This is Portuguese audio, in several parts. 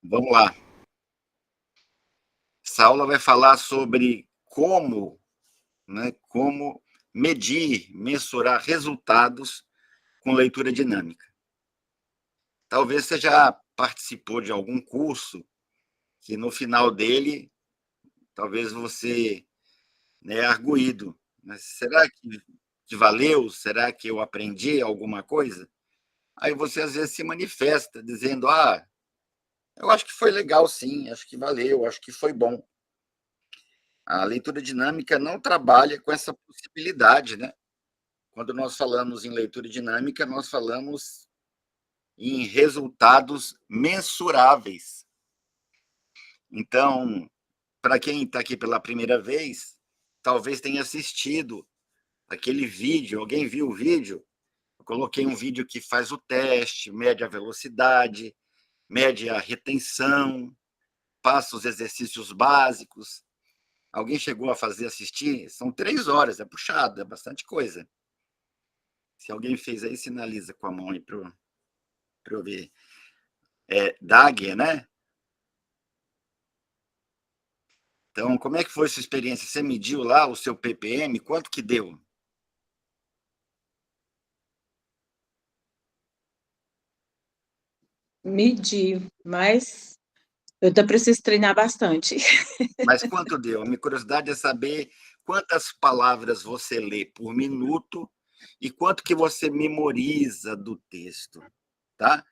Vamos lá. Essa aula vai falar sobre como medir, mensurar resultados com leitura dinâmica. Talvez você já participou de algum curso que no final dele, talvez você, arguído, mas será que valeu? Será que eu aprendi alguma coisa? Aí você às vezes se manifesta dizendo: eu acho que foi legal, sim, acho que valeu, acho que foi bom. A leitura dinâmica não trabalha com essa possibilidade, né? Quando nós falamos em leitura dinâmica, nós falamos em resultados mensuráveis. Então, para quem está aqui pela primeira vez, talvez tenha assistido aquele vídeo. Alguém viu o vídeo? Eu coloquei um vídeo que faz o teste, mede a velocidade, mede a retenção, passa os exercícios básicos. Alguém chegou a assistir? São 3 horas, é puxado, é bastante coisa. Se alguém fez aí, sinaliza com a mão aí para eu ver. É DAG, né? Então, como é que foi a sua experiência? Você mediu lá o seu ppm? Quanto que deu? Medi, mas eu ainda preciso treinar bastante. Mas quanto deu? A minha curiosidade é saber quantas palavras você lê por minuto e quanto que você memoriza do texto, tá?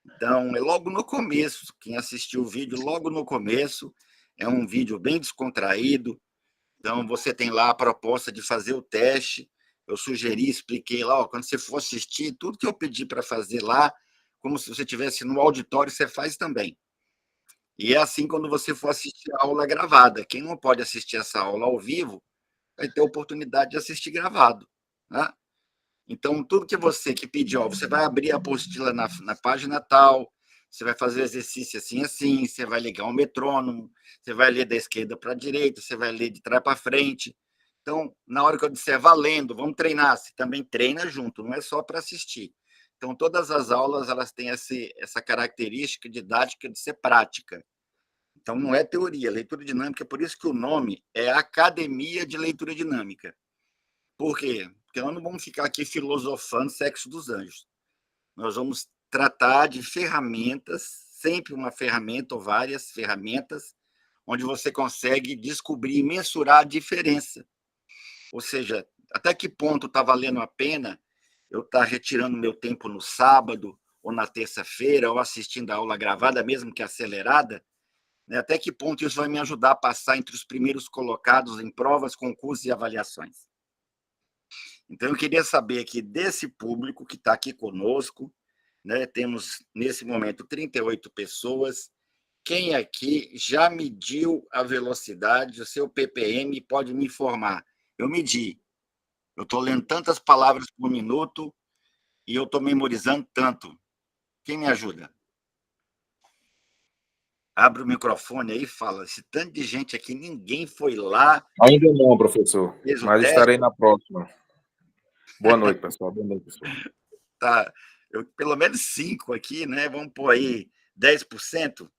Então, é logo no começo. Quem assistiu o vídeo, logo no começo, é um vídeo bem descontraído. Então, você tem lá a proposta de fazer o teste. Eu sugeri, expliquei lá, quando você for assistir, tudo que eu pedi para fazer lá, como se você estivesse no auditório, você faz também. E é assim quando você for assistir a aula gravada. Quem não pode assistir essa aula ao vivo, vai ter a oportunidade de assistir gravado, né? Então, tudo que pediu, você vai abrir a apostila na página tal, você vai fazer o exercício assim, assim, você vai ligar um metrônomo, você vai ler da esquerda para a direita, você vai ler de trás para frente. Então, na hora que eu disser valendo, vamos treinar, você também treina junto, não é só para assistir. Então, todas as aulas elas têm essa característica didática de ser prática. Então, não é teoria, leitura dinâmica, por isso que o nome é Academia de Leitura Dinâmica. Por quê? Porque nós não vamos ficar aqui filosofando sexo dos anjos. Nós vamos tratar de ferramentas, sempre uma ferramenta ou várias ferramentas, onde você consegue descobrir e mensurar a diferença. Ou seja, até que ponto está valendo a pena eu estar retirando meu tempo no sábado ou na terça-feira, ou assistindo a aula gravada, mesmo que acelerada, né? Até que ponto isso vai me ajudar a passar entre os primeiros colocados em provas, concursos e avaliações. Então, eu queria saber aqui desse público que está aqui conosco, né? Temos, nesse momento, 38 pessoas. Quem aqui já mediu a velocidade, o seu ppm, pode me informar? Eu medi. Eu estou lendo tantas palavras por minuto e eu estou memorizando tanto. Quem me ajuda? Abre o microfone aí e fala. Esse tanto de gente aqui, ninguém foi lá. Ainda não, professor, Fez o mas teste. estarei na próxima. Boa noite, pessoal. Boa noite, pessoal. Tá, pelo menos 5 aqui, né? Vamos pôr aí 10%,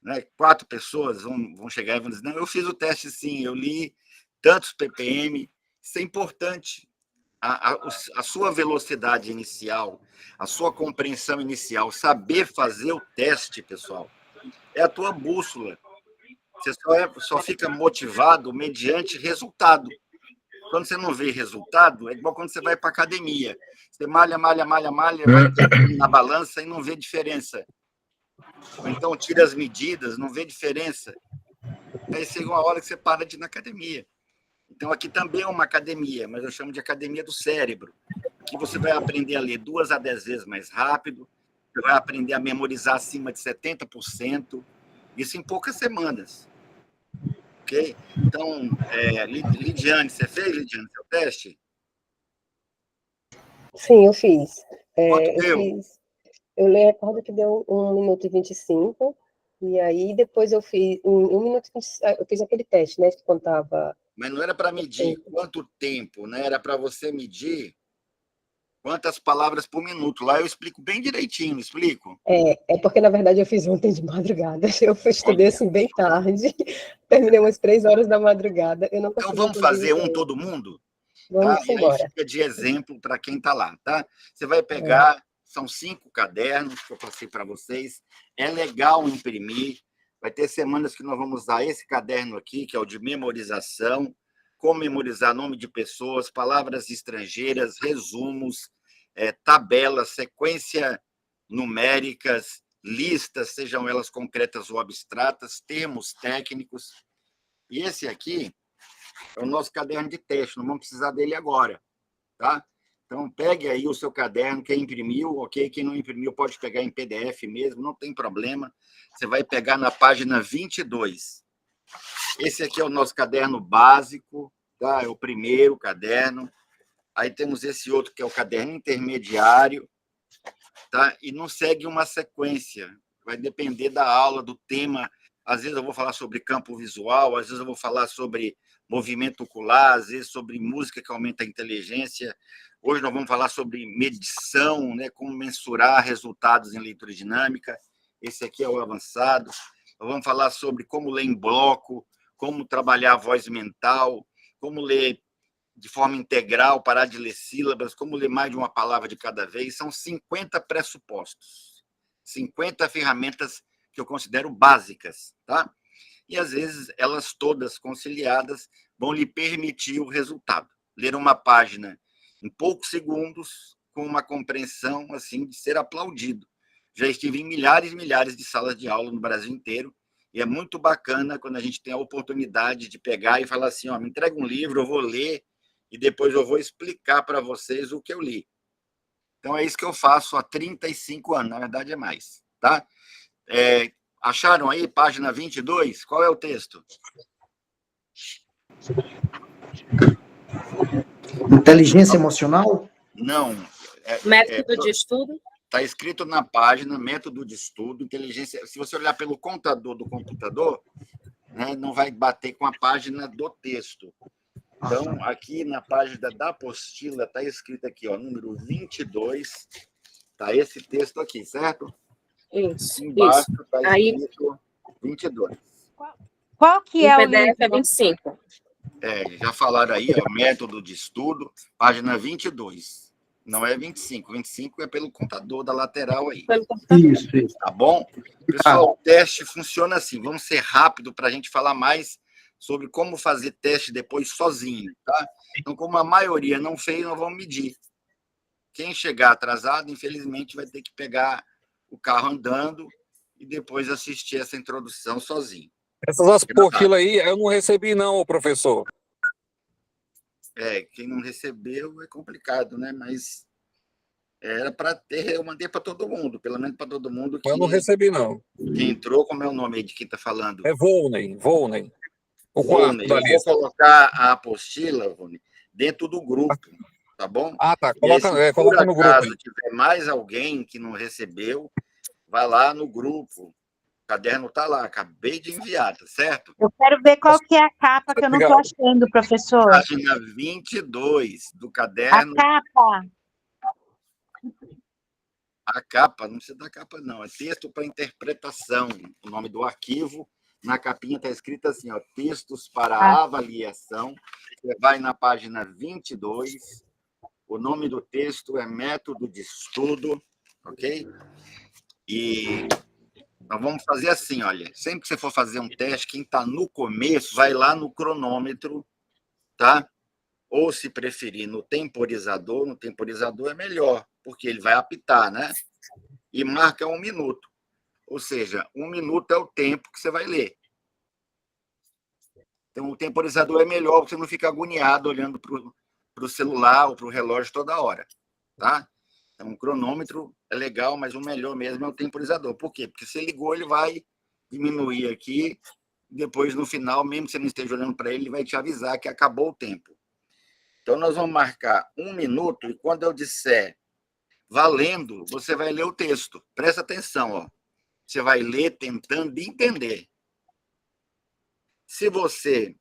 né? 4 pessoas vão chegar e vão dizer: não, eu fiz o teste sim, eu li tantos ppm. Isso é importante. A sua velocidade inicial, a sua compreensão inicial, saber fazer o teste, pessoal, é a tua bússola. Você só fica motivado mediante resultado. Quando você não vê resultado, é igual quando você vai para a academia. Você malha, malha, malha, malha, vai na balança e não vê diferença. Ou então tira as medidas, não vê diferença. Aí chega uma hora que você para de ir na academia. Então, aqui também é uma academia, mas eu chamo de academia do cérebro. Aqui você vai aprender a ler 2 a 10 vezes mais rápido, você vai aprender a memorizar acima de 70%, isso em poucas semanas. Ok? Então, Lidiane, você fez, Lidiane, seu teste? Sim, eu fiz. Quanto Eu deu? fiz. Eu recordo que deu 1 minuto e 25, e aí depois eu fiz 1 minuto e 20, eu fiz aquele teste, né, que contava. Mas não era para medir quanto tempo, né? Era para você medir Quantas palavras por minuto? Lá eu explico bem direitinho, explico? É porque, na verdade, eu fiz ontem de madrugada. Eu estudei Olha. assim bem tarde, terminei umas 3 horas da madrugada. Eu não Então consegui vamos entender fazer um inglês. todo mundo? Tá? Vamos E aí embora. fica de exemplo para quem está lá, tá? Você vai pegar, são 5 cadernos que eu passei para vocês. É legal imprimir. Vai ter semanas que nós vamos usar esse caderno aqui, que é o de memorização, como memorizar nome de pessoas, palavras estrangeiras, resumos, tabelas, sequência numéricas, listas, sejam elas concretas ou abstratas, termos técnicos. E esse aqui é o nosso caderno de teste, não vamos precisar dele agora, tá? Então, pegue aí o seu caderno, quem imprimiu, ok? Quem não imprimiu pode pegar em PDF mesmo, não tem problema. Você vai pegar na página 22. Esse aqui é o nosso caderno básico, tá? É o primeiro caderno. Aí temos esse outro que é o caderno intermediário, tá? E não segue uma sequência, vai depender da aula, do tema. Às vezes eu vou falar sobre campo visual, às vezes eu vou falar sobre movimento ocular, às vezes sobre música que aumenta a inteligência. Hoje nós vamos falar sobre medição, né, como mensurar resultados em leitura dinâmica. Esse aqui é o avançado. Nós vamos falar sobre como ler em bloco, como trabalhar a voz mental, como ler de forma integral, parar de ler sílabas, como ler mais de uma palavra de cada vez. São 50 pressupostos, 50 ferramentas que eu considero básicas, tá? E, às vezes, elas todas conciliadas vão lhe permitir o resultado. Ler uma página em poucos segundos, com uma compreensão assim de ser aplaudido. Já estive em milhares e milhares de salas de aula no Brasil inteiro, e é muito bacana quando a gente tem a oportunidade de pegar e falar assim, ó, me entrega um livro, eu vou ler, e depois eu vou explicar para vocês o que eu li. Então, é isso que eu faço há 35 anos, na verdade é mais, tá? Acharam aí, página 22? Qual é o texto? Inteligência emocional? Não. Método de estudo? Está escrito na página, método de estudo, inteligência. Se você olhar pelo contador do computador, né, não vai bater com a página do texto. Então, aqui na página da apostila, está escrito aqui, ó, número 22, está esse texto aqui, certo? Isso. Embaixo está Aí, escrito 22. Qual que em é o PDF é livro? 25. Já falaram aí, ó, método de estudo, página 22. Não é 25. 25 é pelo contador da lateral aí. Pelo computador. Isso. Tá bom? Pessoal, o teste funciona assim. Vamos ser rápido para a gente falar mais sobre como fazer teste depois sozinho, tá? Então, como a maioria não fez, nós vamos medir. Quem chegar atrasado, infelizmente, vai ter que pegar o carro andando e depois assistir essa introdução sozinho. Essas apostilas aí eu não recebi, não, professor. Quem não recebeu é complicado, né? Mas era para ter, eu mandei para todo mundo, pelo menos para todo mundo Eu não recebi, não. que entrou. Como é o nome aí de quem está falando? É Volney. O quarto Volney. da Eu vou lista. colocar a apostila, Volney, dentro do grupo, tá bom? Ah, tá. E aí, se por Coloca no grupo acaso aí. tiver mais alguém que não recebeu, vai lá no grupo. O caderno está lá, acabei de enviar, tá certo? Eu quero ver qual que é a capa que eu não estou achando, professor. Página 22 do A caderno. capa. A capa, não precisa da capa, não. É texto para interpretação. O nome do arquivo. Na capinha está escrito assim, ó, textos para avaliação. Você vai na página 22. O nome do texto é método de estudo, ok? E nós vamos fazer assim, olha. Sempre que você for fazer um teste, quem está no começo, vai lá no cronômetro, tá? Ou, se preferir, no temporizador é melhor, porque ele vai apitar, né? E marca 1 minuto. Ou seja, 1 minuto é o tempo que você vai ler. Então, o temporizador é melhor, porque você não fica agoniado olhando para o celular ou para o relógio toda hora, tá? Então, o cronômetro é legal, mas o melhor mesmo é o temporizador. Por quê? Porque você ligou, ele vai diminuir aqui, depois, no final, mesmo que você não esteja olhando para ele, ele vai te avisar que acabou o tempo. Então, nós vamos marcar 1 minuto, e quando eu disser valendo, você vai ler o texto. Presta atenção, ó. Você vai ler tentando entender. Se você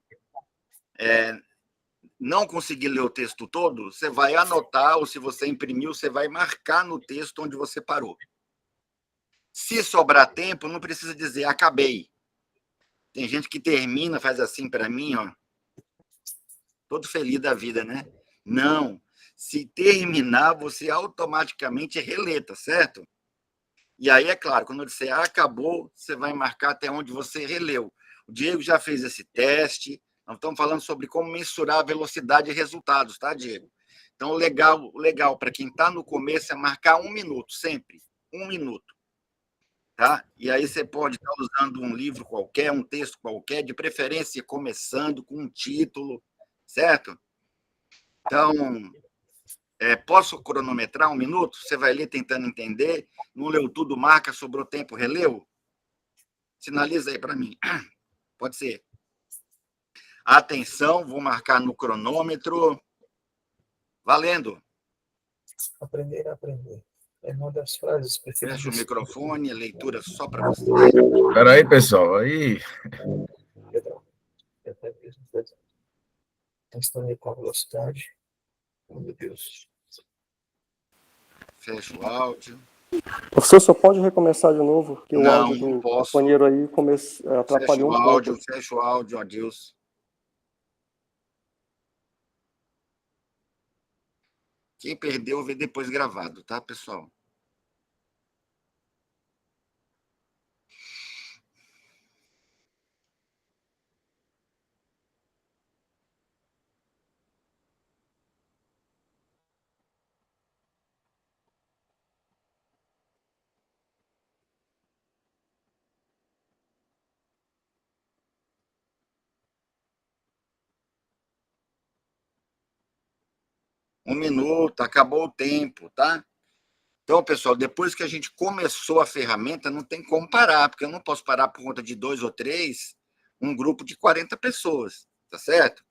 não conseguir ler o texto todo, você vai anotar, ou se você imprimiu, você vai marcar no texto onde você parou. Se sobrar tempo, não precisa dizer acabei. Tem gente que termina, faz assim para mim, ó, todo feliz da vida, né? Não. Se terminar, você automaticamente relê, tá certo? E aí, é claro, quando eu disser acabou, você vai marcar até onde você releu. O Diego já fez esse teste. Nós estamos falando sobre como mensurar a velocidade e resultados, tá, Diego? Então, legal para quem está no começo é marcar 1 minuto, sempre. 1 minuto. Tá? E aí você pode estar usando um livro qualquer, um texto qualquer, de preferência começando com um título, certo? Então, posso cronometrar 1 minuto? Você vai ler tentando entender. Não leu tudo, marca, sobrou tempo, releu? Sinaliza aí para mim. Pode ser. Atenção, vou marcar no cronômetro. Valendo. Aprender a aprender. É uma das frases preferidas. Fecha o microfone, a leitura só para você. Espera aí, pessoal. Aí. Testando com a velocidade. Oh, meu Deus. Fecha o áudio. Professor, só pode recomeçar de novo? Porque o áudio do posso. companheiro aí atrapalhou um pouco. Fecha o áudio, Adilson. Quem perdeu, vê depois gravado, tá, pessoal? Um minuto, acabou o tempo, tá? Então, pessoal, depois que a gente começou a ferramenta, não tem como parar, porque eu não posso parar por conta de 2 ou 3, um grupo de 40 pessoas, tá certo?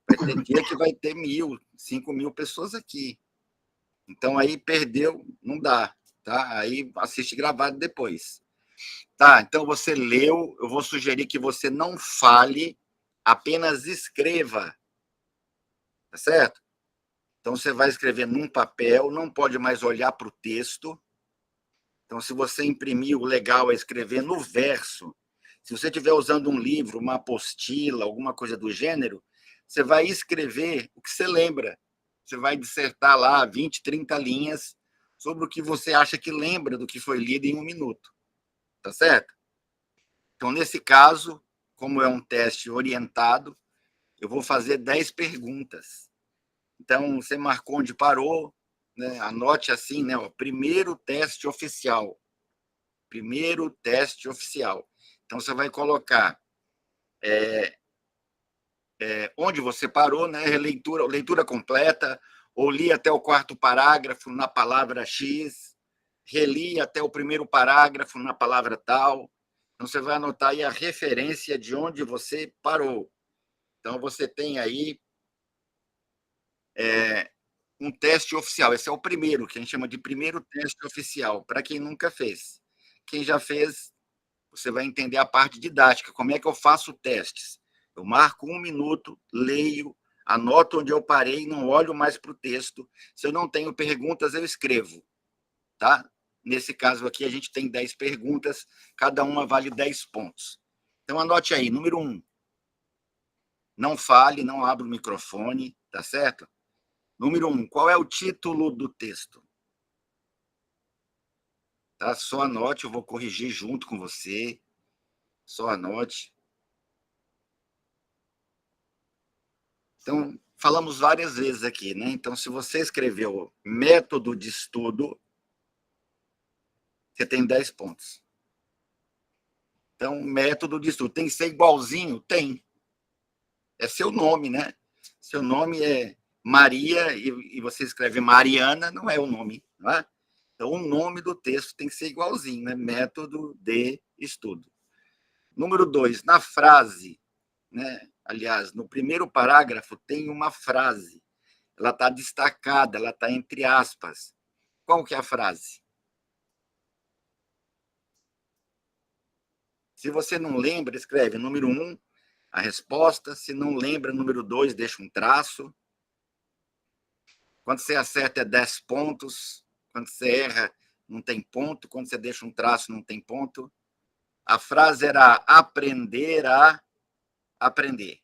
Vai ter dia que vai ter 1.000, 5.000 pessoas aqui. Então, aí perdeu, não dá, tá? Aí assiste gravado depois. Tá, então você leu, eu vou sugerir que você não fale, apenas escreva, tá certo? Então, você vai escrever num papel, não pode mais olhar para o texto. Então, se você imprimir, o legal é escrever no verso. Se você estiver usando um livro, uma apostila, alguma coisa do gênero, você vai escrever o que você lembra. Você vai dissertar lá 20, 30 linhas sobre o que você acha que lembra do que foi lido em 1 minuto. Tá certo? Então, nesse caso, como é um teste orientado, eu vou fazer 10 perguntas. Então, você marcou onde parou, né? Anote assim, né? Primeiro teste oficial. Primeiro teste oficial. Então, você vai colocar onde você parou, né? Leitura completa, ou li até o 4º parágrafo na palavra X, reli até o 1º parágrafo na palavra tal. Então, você vai anotar aí a referência de onde você parou. Então, você tem aí um teste oficial. Esse é o primeiro, que a gente chama de primeiro teste oficial, para quem nunca fez. Quem já fez, você vai entender a parte didática, como é que eu faço testes. Eu marco 1 minuto, leio, anoto onde eu parei, não olho mais para o texto. Se eu não tenho perguntas, eu escrevo. Tá? Nesse caso aqui, a gente tem 10 perguntas, cada uma vale 10 pontos. Então, anote aí, número 1. Não fale, não abra o microfone, tá certo? Número 1, qual é o título do texto? Tá? Só anote, eu vou corrigir junto com você. Só anote. Então, falamos várias vezes aqui, né? Então, se você escreveu método de estudo, você tem 10 pontos. Então, método de estudo. Tem que ser igualzinho? Tem. É seu nome, né? Seu nome é Maria e você escreve Mariana, não é o nome, não é? Então, o nome do texto tem que ser igualzinho, né? Método de estudo. Número 2, na frase, né? Aliás, no primeiro parágrafo tem uma frase. Ela está destacada, ela está entre aspas. Qual que é a frase? Se você não lembra, escreve número 1, a resposta. Se não lembra, número 2, deixa um traço. Quando você acerta, é 10 pontos. Quando você erra, não tem ponto. Quando você deixa um traço, não tem ponto. A frase era aprender a aprender.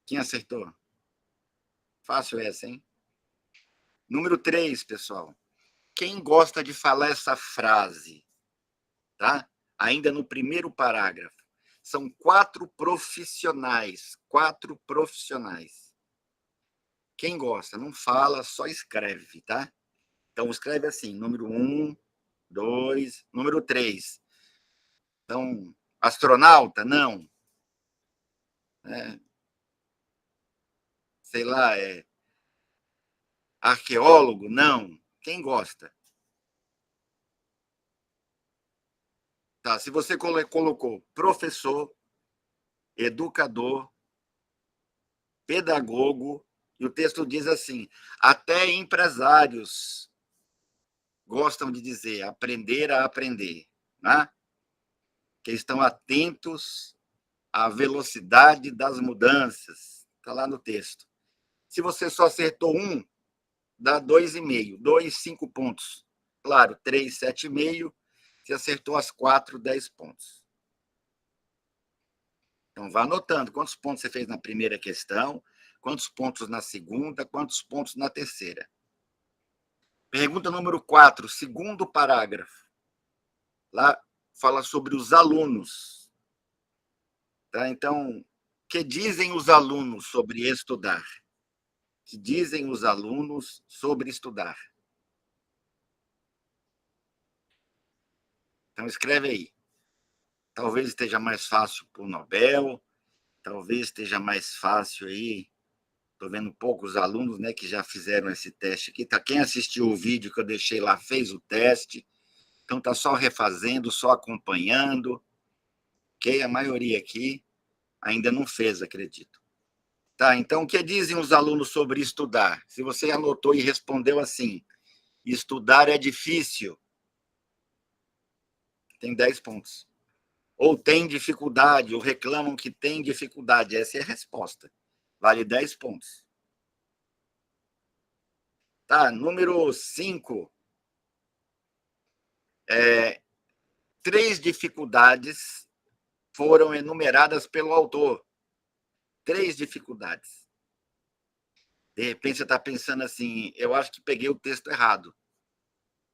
Quem acertou? Fácil essa, hein? Número 3, pessoal. Quem gosta de falar essa frase? Tá? Ainda no primeiro parágrafo. São 4 profissionais. 4 profissionais. Quem gosta, não fala, só escreve, tá? Então, escreve assim, número 1, 2, número 3. Então, astronauta? Não. Sei lá, arqueólogo? Não. Quem gosta? Tá, se você colocou professor, educador, pedagogo, e o texto diz assim, até empresários gostam de dizer aprender a aprender, né? Que estão atentos à velocidade das mudanças. Está lá no texto. Se você só acertou 1, dá 2,5. 2, 5 pontos. Claro, 3, 7,5. Se acertou as 4, 10 pontos. Então, vá anotando quantos pontos você fez na primeira questão, quantos pontos na segunda, quantos pontos na terceira. Pergunta número 4, segundo parágrafo. Lá fala sobre os alunos. Tá? Então, o que dizem os alunos sobre estudar? O que dizem os alunos sobre estudar? Então, escreve aí. Talvez esteja mais fácil para o Nobel, talvez esteja mais fácil aí. Estou vendo poucos alunos, né, que já fizeram esse teste aqui. Tá? Quem assistiu o vídeo que eu deixei lá fez o teste. Então, está só refazendo, só acompanhando. Ok? A maioria aqui ainda não fez, acredito. Tá, então, o que dizem os alunos sobre estudar? Se você anotou e respondeu assim, estudar é difícil, tem 10 pontos. Ou tem dificuldade, ou reclamam que tem dificuldade. Essa é a resposta. Vale 10 pontos. Tá, número 5. 3 dificuldades foram enumeradas pelo autor. 3 dificuldades. De repente, você está pensando assim, eu acho que peguei o texto errado.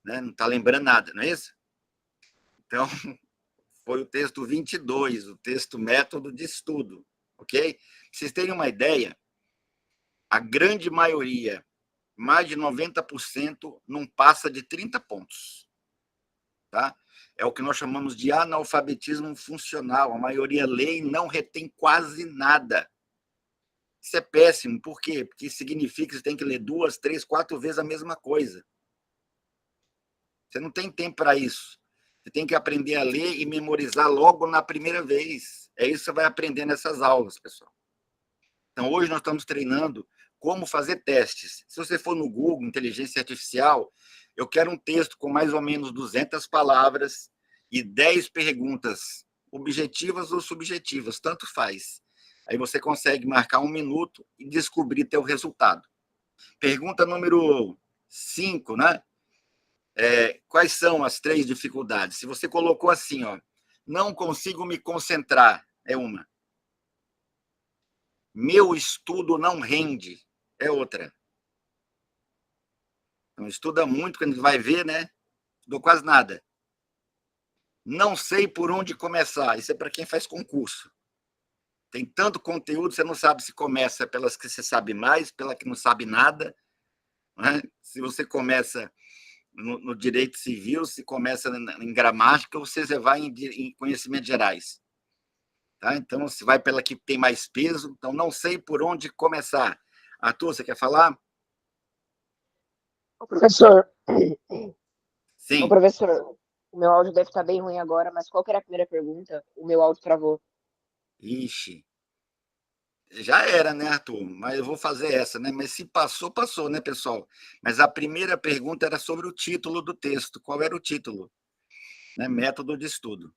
Né? Não está lembrando nada, não é isso? Então, foi o texto 22, o texto método de estudo. Ok? Pra vocês terem uma ideia, a grande maioria, mais de 90%, não passa de 30 pontos. Tá? É o que nós chamamos de analfabetismo funcional. A maioria lê e não retém quase nada. Isso é péssimo. Por quê? Porque significa que você tem que ler 2, 3, 4 vezes a mesma coisa. Você não tem tempo para isso. Você tem que aprender a ler e memorizar logo na primeira vez. É isso que você vai aprender nessas aulas, pessoal. Então, hoje nós estamos treinando como fazer testes. Se você for no Google, inteligência artificial, eu quero um texto com mais ou menos 200 palavras e 10 perguntas, objetivas ou subjetivas, tanto faz. Aí você consegue marcar 1 minuto e descobrir teu resultado. Pergunta número 5, né? Quais são as 3 dificuldades? Se você colocou assim, ó, não consigo me concentrar, é uma. Meu estudo não rende, é outra. Então, estuda muito, quando a gente vai ver, né? Estudou quase nada. Não sei por onde começar. Isso é para quem faz concurso. Tem tanto conteúdo, você não sabe se começa pelas que você sabe mais, pela que não sabe nada. Né? Se você começa no direito civil, se começa em gramática, ou você vai em conhecimentos gerais. Tá? Então, se vai pela que tem mais peso, então não sei por onde começar. Arthur, você quer falar? Professor, Sim. professor, o meu áudio deve estar bem ruim agora, mas qual que era a primeira pergunta? O meu áudio travou. Ixi. Já era, né, Arthur? Mas eu vou fazer essa, né? Mas se passou, passou, né, pessoal? Mas a primeira pergunta era sobre o título do texto. Qual era o título? Né? Método de estudo.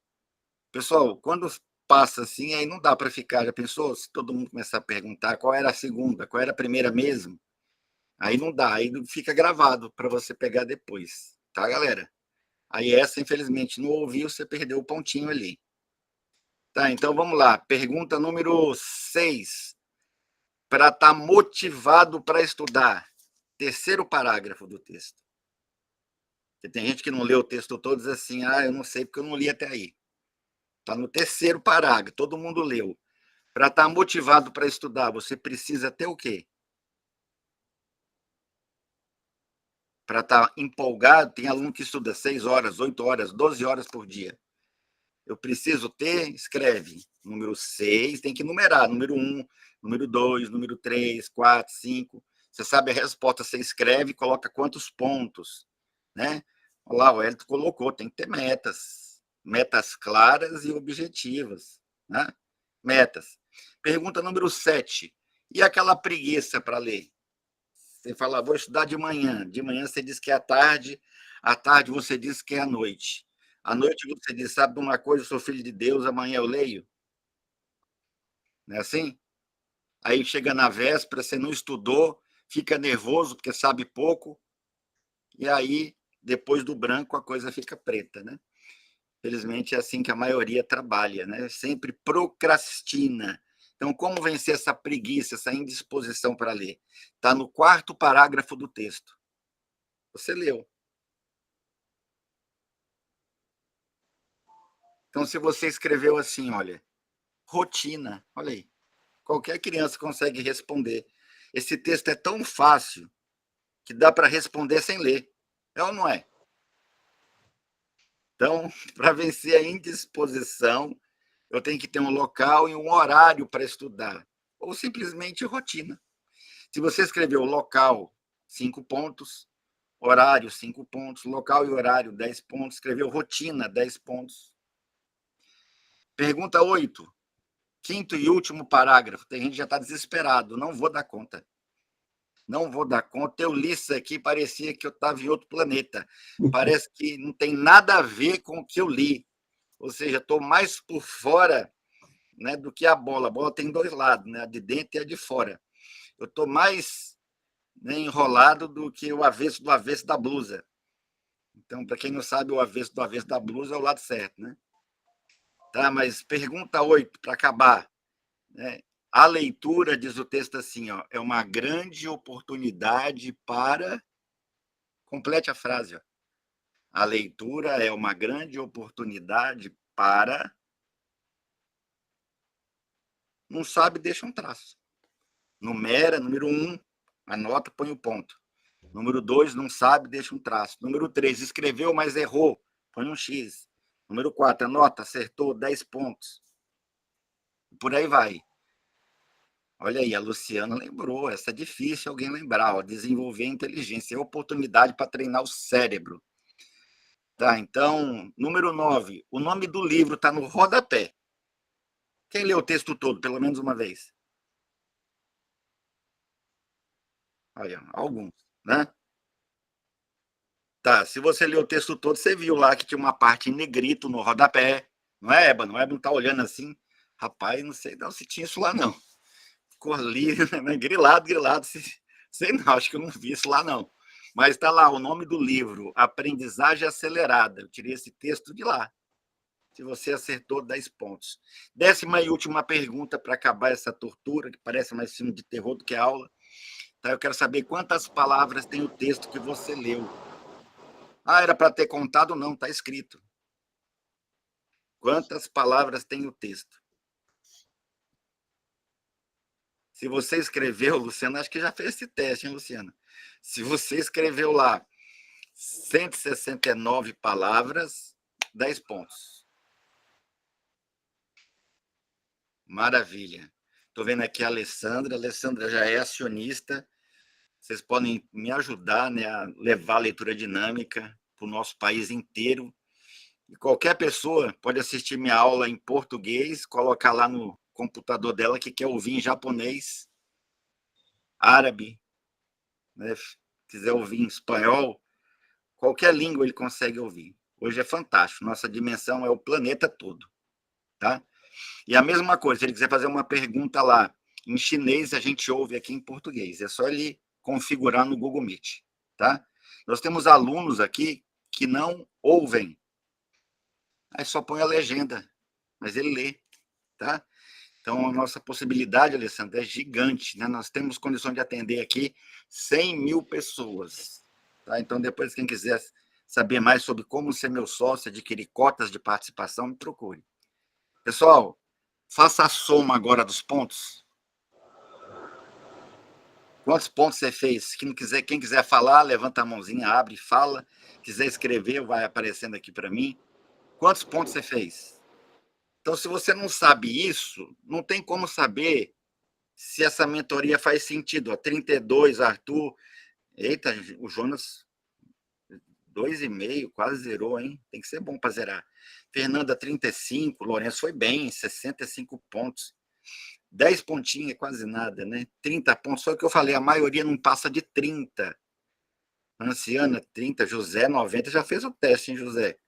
Pessoal, quando passa assim, aí não dá para ficar. Já pensou? Se todo mundo começar a perguntar qual era a segunda, qual era a primeira mesmo, aí não dá, aí fica gravado para você pegar depois, tá, galera? Aí essa, infelizmente, não ouviu, você perdeu o pontinho ali. Tá, então vamos lá. Pergunta número 6. Para estar motivado para estudar. Terceiro parágrafo do texto. Porque tem gente que não lê o texto todo e diz assim, eu não sei porque eu não li até aí. Está no terceiro parágrafo, todo mundo leu. Para estar motivado para estudar, você precisa ter o quê? Para estar empolgado, tem aluno que estuda 6 horas, 8 horas, 12 horas por dia. Eu preciso ter, escreve. Número 6, tem que numerar. Número 1, número 2, número 3, 4, 5. Você sabe a resposta, você escreve e coloca quantos pontos, né? Olha lá, o Hélito colocou, tem que ter metas. Metas claras e objetivas, né? Metas. Pergunta número 7. E aquela preguiça para ler? Você fala, vou estudar de manhã você diz que é à tarde você diz que é à noite. À noite você diz, sabe de uma coisa, eu sou filho de Deus, amanhã eu leio. Não é assim? Aí chega na véspera, você não estudou, fica nervoso porque sabe pouco, e aí, depois do branco, a coisa fica preta, né? Felizmente é assim que a maioria trabalha, né? Sempre procrastina. Então, como vencer essa preguiça, essa indisposição para ler? Está no 4º parágrafo do texto. Você leu. Então, se você escreveu assim, olha, rotina, olha aí, qualquer criança consegue responder. Esse texto é tão fácil que dá para responder sem ler. É ou não é? Então, para vencer a indisposição, eu tenho que ter um local e um horário para estudar, ou simplesmente rotina. Se você escreveu local, 5 pontos, horário, 5 pontos, local e horário, 10 pontos, escreveu rotina, 10 pontos. Pergunta 8, 5º e último parágrafo. Tem gente que já está desesperado, não vou dar conta. Não vou dar conta. Eu li isso aqui, parecia que eu estava em outro planeta. Parece que não tem nada a ver com o que eu li. Ou seja, estou mais por fora, né, do que a bola. A bola tem 2 lados, né, a de dentro e a de fora. Eu estou mais, né, enrolado do que o avesso do avesso da blusa. Então, para quem não sabe, o avesso do avesso da blusa é o lado certo, né? Tá, mas pergunta 8, para acabar. Né? A leitura, diz o texto assim, ó, é uma grande oportunidade para... Complete a frase. Ó. A leitura é uma grande oportunidade para... Não sabe, deixa um traço. Numera, número 1, anota, põe o ponto. Número 2, não sabe, deixa um traço. Número 3, escreveu, mas errou, põe um X. Número 4, anota, acertou, 10 pontos. Por aí vai. Olha aí, a Luciana lembrou, essa é difícil alguém lembrar, ó, desenvolver inteligência, é oportunidade para treinar o cérebro. Tá, então, número 9, o nome do livro está no rodapé. Quem leu o texto todo, pelo menos uma vez? Olha, alguns, né? Tá, se você leu o texto todo, você viu lá que tinha uma parte em negrito no rodapé, não é, Eba? Não é? Não tá olhando assim? Rapaz, não sei não se tinha isso lá, não. Ficou ali, né? Grilado, sei não, acho que eu não vi isso lá, não. Mas está lá o nome do livro, Aprendizagem Acelerada. Eu tirei esse texto de lá. Se você acertou, 10 pontos. 10ª e última pergunta para acabar essa tortura, que parece mais filme de terror do que aula. Tá, eu quero saber quantas palavras tem o texto que você leu. Era para ter contado? Não, está escrito. Quantas palavras tem o texto? Se você escreveu, Luciana, acho que já fez esse teste, hein, Luciana? Se você escreveu lá 169 palavras, 10 pontos. Maravilha. Estou vendo aqui a Alessandra. A Alessandra já é acionista. Vocês podem me ajudar, né, a levar a leitura dinâmica para o nosso país inteiro. E qualquer pessoa pode assistir minha aula em português, colocar lá no computador dela que quer ouvir em japonês, árabe, né? Quiser ouvir em espanhol, qualquer língua ele consegue ouvir. Hoje é fantástico. Nossa dimensão é o planeta todo. tá? E a mesma coisa, se ele quiser fazer uma pergunta lá em chinês, a gente ouve aqui em português. É só ele configurar no Google Meet, tá? Nós temos alunos aqui que não ouvem. Aí só põe a legenda, mas ele lê, tá? Então, a nossa possibilidade, Alessandro, é gigante, né? Nós temos condição de atender aqui 100 mil pessoas, tá? Então, depois, quem quiser saber mais sobre como ser meu sócio, adquirir cotas de participação, me procure. Pessoal, faça a soma agora dos pontos. Quantos pontos você fez? Quem quiser falar, levanta a mãozinha, abre, fala. Quiser escrever, vai aparecendo aqui para mim. Quantos pontos você fez? Então, se você não sabe isso, não tem como saber se essa mentoria faz sentido. Ó, 32, Arthur. Eita, o Jonas, 2,5, quase zerou, hein? Tem que ser bom para zerar. Fernanda, 35. Lourenço foi bem, 65 pontos. 10 pontinhos é quase nada, né? 30 pontos, só que eu falei, a maioria não passa de 30. Anciana, 30. José, 90. Já fez o teste, hein, José?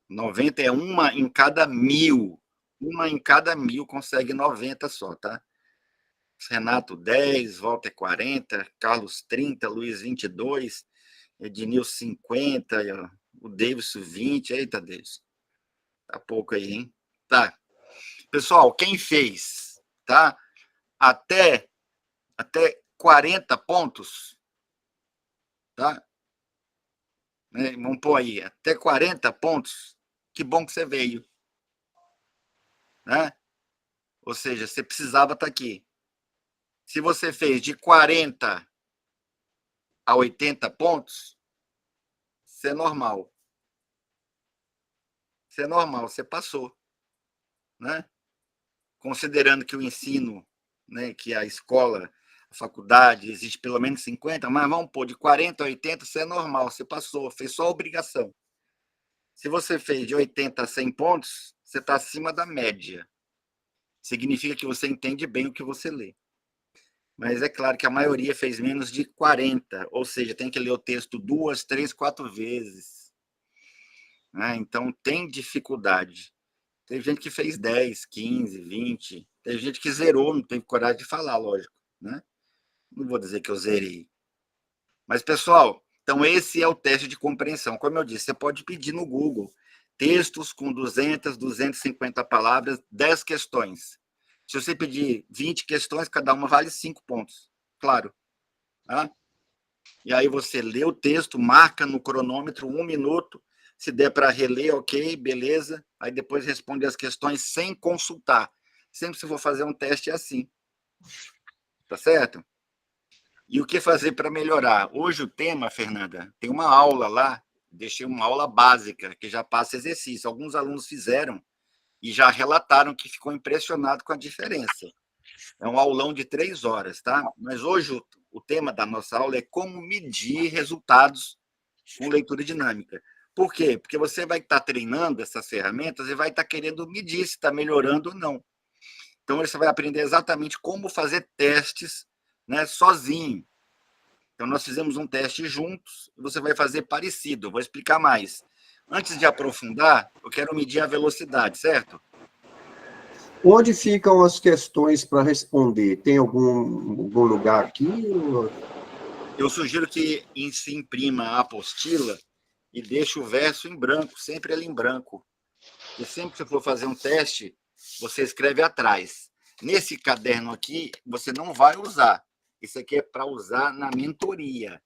90 é uma em cada 1.000. Uma em cada 1.000 consegue 90 só, tá? Renato, 10. Walter, 40. Carlos, 30. Luiz, 22. Ednilson, 50. O Davidson, 20. Eita, Deus. Tá pouco aí, hein? Tá. Pessoal, quem fez, tá? Até 40 pontos, tá? Vamos pôr aí, até 40 pontos, que bom que você veio, né? Ou seja, você precisava estar aqui. Se você fez de 40 a 80 pontos, isso é normal. Isso é normal, você passou, né? Considerando que o ensino, né, que a escola, a faculdade, existe pelo menos 50, mas vamos pôr de 40 a 80, isso é normal, você passou, fez só a obrigação. Se você fez de 80 a 100 pontos, você está acima da média. Significa que você entende bem o que você lê. Mas é claro que a maioria fez menos de 40, ou seja, tem que ler o texto 2, 3, 4 vezes. Né? Então, tem dificuldade. Teve gente que fez 10, 15, 20. Teve gente que zerou, não teve coragem de falar, lógico. Né? Não vou dizer que eu zerei. Mas, pessoal, então esse é o teste de compreensão. Como eu disse, você pode pedir no Google textos com 200, 250 palavras, 10 questões. Se você pedir 20 questões, cada uma vale 5 pontos. Claro. Tá? E aí você lê o texto, marca no cronômetro 1 minuto. Se der para reler, ok, beleza. Aí depois responde as questões sem consultar. Sempre se for fazer um teste é assim. Tá certo? E o que fazer para melhorar? Hoje o tema, Fernanda, tem uma aula lá, deixei uma aula básica, que já passa exercício. Alguns alunos fizeram e já relataram que ficou impressionado com a diferença. É um aulão de 3 horas, tá? Mas hoje o tema da nossa aula é como medir resultados com leitura dinâmica. Por quê? Porque você vai estar treinando essas ferramentas e vai estar querendo medir se está melhorando ou não. Então, você vai aprender exatamente como fazer testes, né, sozinho. Então, nós fizemos um teste juntos e você vai fazer parecido. Eu vou explicar mais. Antes de aprofundar, eu quero medir a velocidade, certo? Onde ficam as questões para responder? Tem algum lugar aqui? Eu sugiro que se imprima a apostila e deixe o verso em branco, sempre ele em branco. E sempre que você for fazer um teste, você escreve atrás. Nesse caderno aqui, você não vai usar. Isso aqui é para usar na mentoria.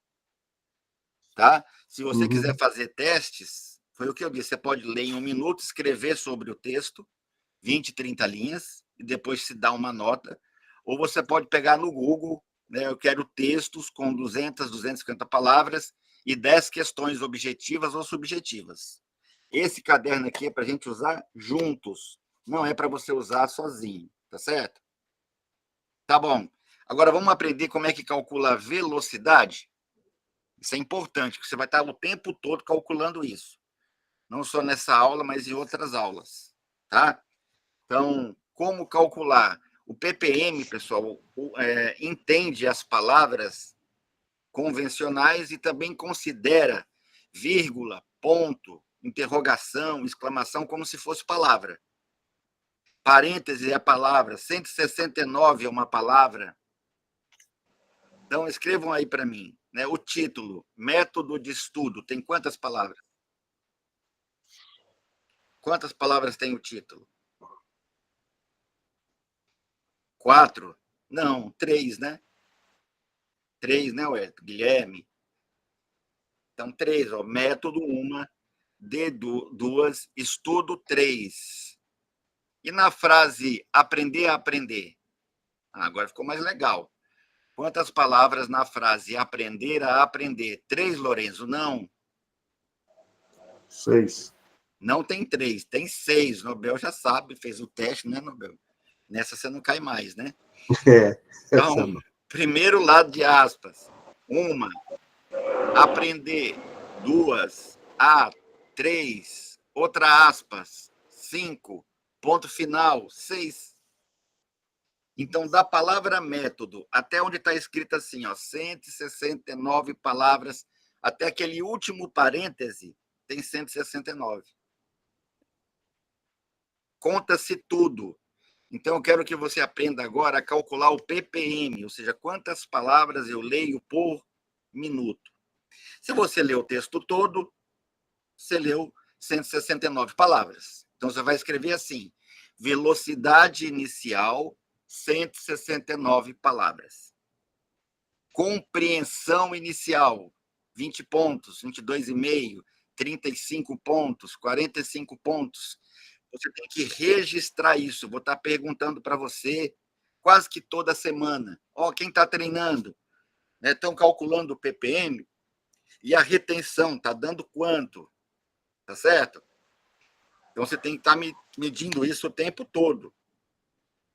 Tá? Se você quiser fazer testes, foi o que eu disse, você pode ler em 1 minuto, escrever sobre o texto, 20, 30 linhas, e depois se dá uma nota. Ou você pode pegar no Google, né, eu quero textos com 200, 250 palavras e 10 questões objetivas ou subjetivas. Esse caderno aqui é para a gente usar juntos, não é para você usar sozinho, tá certo? Tá bom. Agora vamos aprender como é que calcula a velocidade? Isso é importante, porque você vai estar o tempo todo calculando isso. Não só nessa aula, mas em outras aulas, tá? Então, como calcular? O PPM, pessoal, entende as palavras convencionais e também considera vírgula, ponto, interrogação, exclamação, como se fosse palavra. parêntese é a palavra, 169 é uma palavra. Então, escrevam aí para mim, né? O título, método de estudo, tem quantas palavras? Quantas palavras tem o título? 4? Não, 3, né? 3, né, Wellington? Guilherme? Então, 3, ó, método 1, de 2, estudo 3. E na frase aprender a aprender? Agora ficou mais legal. Quantas palavras na frase aprender a aprender? 3, Lorenzo? Não. 6. Não tem 3, tem 6. Nobel já sabe, fez o teste, né, Nobel? Nessa você não cai mais, né? Então, primeiro lado de aspas. 1, aprender. 2, 3, outra aspas. 5, ponto final. 6. Então, da palavra método, até onde está escrito assim, ó, 169 palavras, até aquele último parêntese, tem 169. Conta-se tudo. Então, eu quero que você aprenda agora a calcular o ppm, ou seja, quantas palavras eu leio por minuto. Se você lê o texto todo, você leu 169 palavras. Então, você vai escrever assim, velocidade inicial, 169 palavras. Compreensão inicial, 20 pontos, 22,5, 35 pontos, 45 pontos. Você tem que registrar isso. Vou estar perguntando para você quase que toda semana. Ó, quem está treinando? Estão calculando o ppm e a retenção está dando quanto? Tá certo? Então, você tem que estar medindo isso o tempo todo.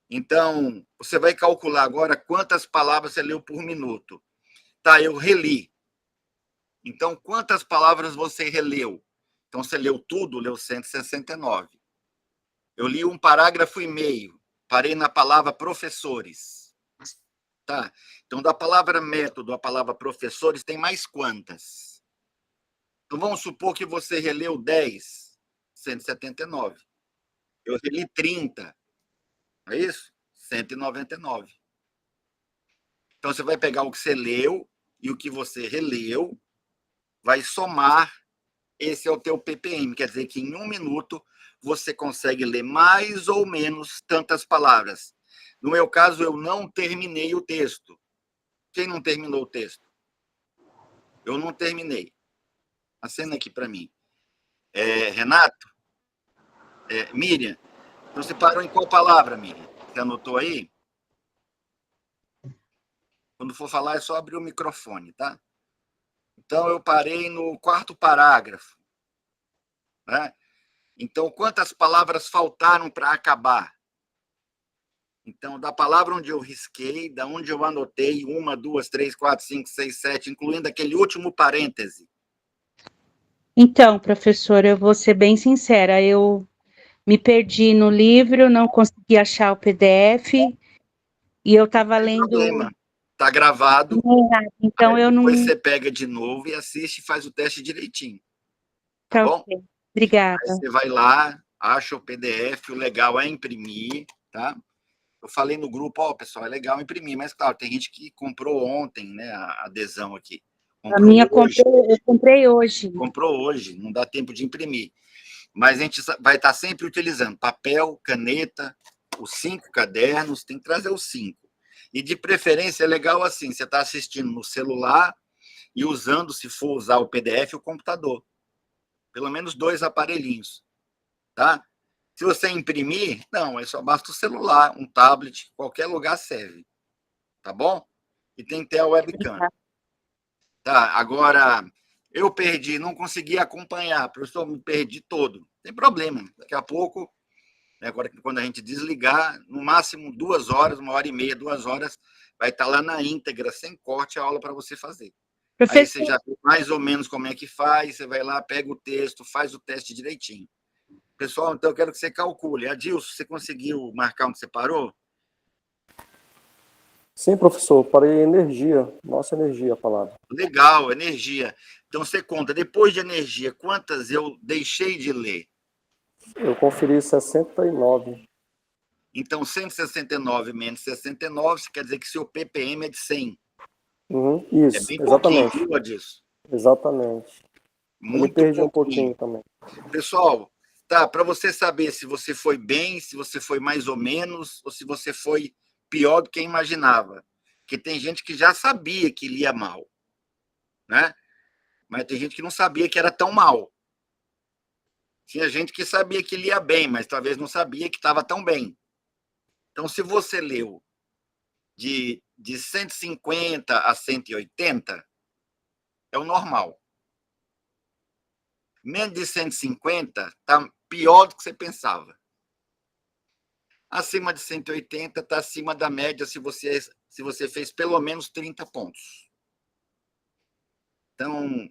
Então, você vai calcular agora quantas palavras você leu por minuto. Tá, eu reli. Então, quantas palavras você releu? Então, você leu tudo, leu 169. Eu li um parágrafo e meio, parei na palavra professores. Tá? Então, da palavra método à palavra professores, tem mais quantas? Então, vamos supor que você releu 10, 179. Eu reli 30. É isso? 199. Então, você vai pegar o que você leu e o que você releu, vai somar, esse é o teu ppm. Quer dizer que em 1 minuto você consegue ler mais ou menos tantas palavras. No meu caso, eu não terminei o texto. Quem não terminou o texto? Eu não terminei. Acena aqui para mim. Renato? Miriam? Então, você parou em qual palavra, Miriam? Você anotou aí? Quando for falar, é só abrir o microfone, tá? Então, eu parei no 4º parágrafo. Né? Então, quantas palavras faltaram para acabar? Então, da palavra onde eu risquei, da onde eu anotei, 1, 2, 3, 4, 5, 6, 7, incluindo aquele último parêntese. Então, professor, eu vou ser bem sincera, eu me perdi no livro, não consegui achar o PDF, e eu estava lendo... Problema. Está gravado. Então, eu não... Depois você pega de novo e assiste e faz o teste direitinho. Tá bom? Okay. Obrigada. Aí você vai lá, acha o PDF, o legal é imprimir, tá? Eu falei no grupo, pessoal, é legal imprimir, mas claro, tem gente que comprou ontem, né, a adesão aqui. A minha eu comprei hoje. Comprou hoje, não dá tempo de imprimir. Mas a gente vai estar sempre utilizando papel, caneta, os 5 cadernos, tem que trazer os 5. E de preferência é legal assim, você está assistindo no celular e usando, se for usar o PDF, o computador. Pelo menos 2 aparelhinhos, tá? Se você imprimir, não, é só basta o celular, um tablet, qualquer lugar serve, tá bom? E tem que ter a webcam. Tá, agora, eu perdi, não consegui acompanhar, professor, me perdi todo. Tem problema, daqui a pouco, agora quando a gente desligar, no máximo 2 horas, 1h30, 2 horas, vai estar lá na íntegra, sem corte, a aula para você fazer. Professor... Aí você já vê mais ou menos como é que faz, você vai lá, pega o texto, faz o teste direitinho. Pessoal, então eu quero que você calcule. Adilson, você conseguiu marcar onde você parou? Sim, professor, parei energia. Nossa, energia a palavra. Legal, energia. Então você conta, depois de energia, quantas eu deixei de ler? Eu conferi 69. Então, 169 menos 69, isso quer dizer que seu ppm é de 100. Isso, É bem exatamente. pouquinho, viu, Adilson? Exatamente. Eu me perdi um pouquinho também. Pessoal, tá, para você saber se você foi bem, se você foi mais ou menos, ou se você foi pior do que imaginava. Porque tem gente que já sabia que lia mal, né? Mas tem gente que não sabia que era tão mal. Tinha gente que sabia que lia bem, mas talvez não sabia que estava tão bem. Então, se você leu de 150 a 180, é o normal. Menos de 150 está pior do que você pensava. Acima de 180 está acima da média se você fez pelo menos 30 pontos. Então,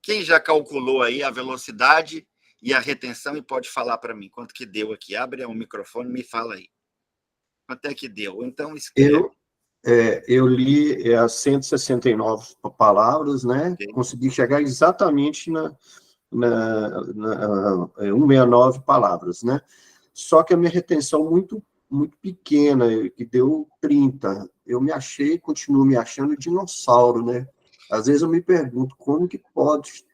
quem já calculou aí a velocidade e a retenção e pode falar para mim quanto que deu aqui? Abre o microfone e me fala aí. Quanto é que deu? Então, escreve. Eu li as 169 palavras, né? Okay. Consegui chegar exatamente na 169 palavras, né? Só que a minha retenção muito pequena, que deu 30. Eu me achei, continuo me achando dinossauro, né? Às vezes eu me pergunto como que pode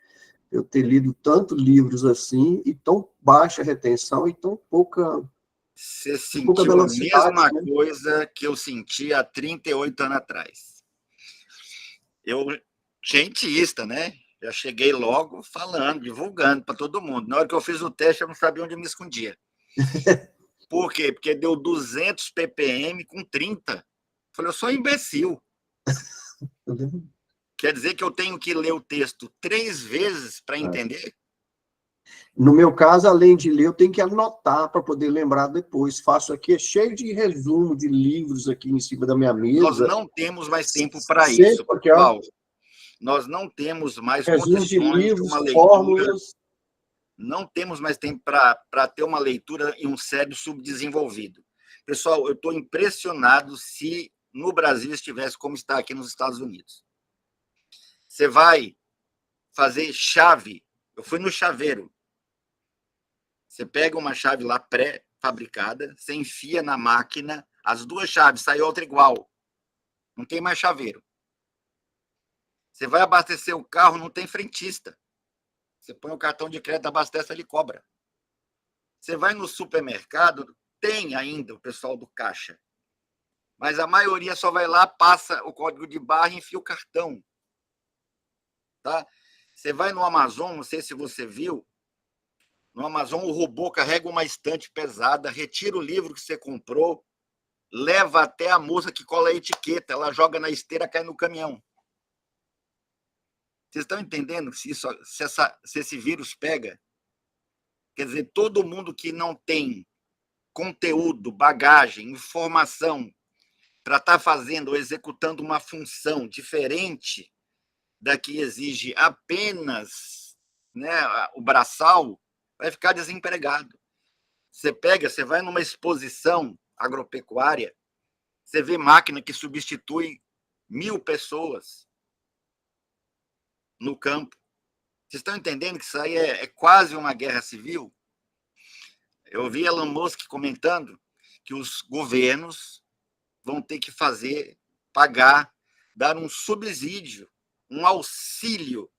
eu ter lido tantos livros assim e tão baixa retenção e tão pouca Você pouca sentiu a velocidade, mesma né? coisa que eu senti há 38 anos atrás. Eu, cientista, né? Já cheguei logo falando, divulgando para todo mundo. Na hora que eu fiz o teste, eu não sabia onde eu me escondia. Por quê? Porque deu 200 ppm com 30. Eu falei, eu sou imbecil. Quer dizer que eu tenho que ler o texto 3 vezes para entender? No meu caso, além de ler, eu tenho que anotar para poder lembrar depois. Faço aqui, é cheio de resumo de livros aqui em cima da minha mesa. Nós não temos mais tempo para isso, pessoal. Nós não temos mais resumo de condições livros, de uma leitura. fórmulas. Não temos mais tempo para ter uma leitura em um cérebro subdesenvolvido. Pessoal, eu estou impressionado se no Brasil estivesse como está aqui nos Estados Unidos. Você vai fazer chave. Eu fui no chaveiro. Você pega uma chave lá pré-fabricada, você enfia na máquina, as duas chaves, sai outra igual. Não tem mais chaveiro. Você vai abastecer o carro, não tem frentista. Você põe o cartão de crédito, abastece, ele cobra. Você vai no supermercado, tem ainda o pessoal do caixa. Mas a maioria só vai lá, passa o código de barra e enfia o cartão. Tá? Você vai no Amazon, não sei se você viu, no Amazon o robô carrega uma estante pesada, retira o livro que você comprou, leva até a moça que cola a etiqueta, ela joga na esteira, cai no caminhão. Vocês estão entendendo se esse vírus pega? Quer dizer, todo mundo que não tem conteúdo, bagagem, informação para estar fazendo ou executando uma função diferente da que exige apenas, né, o braçal, vai ficar desempregado. Você vai numa exposição agropecuária, você vê máquina que substitui 1.000 pessoas no campo. Vocês estão entendendo que isso aí é quase uma guerra civil? Eu vi Elon Musk comentando que os governos vão ter que pagar, dar um subsídio, um auxílio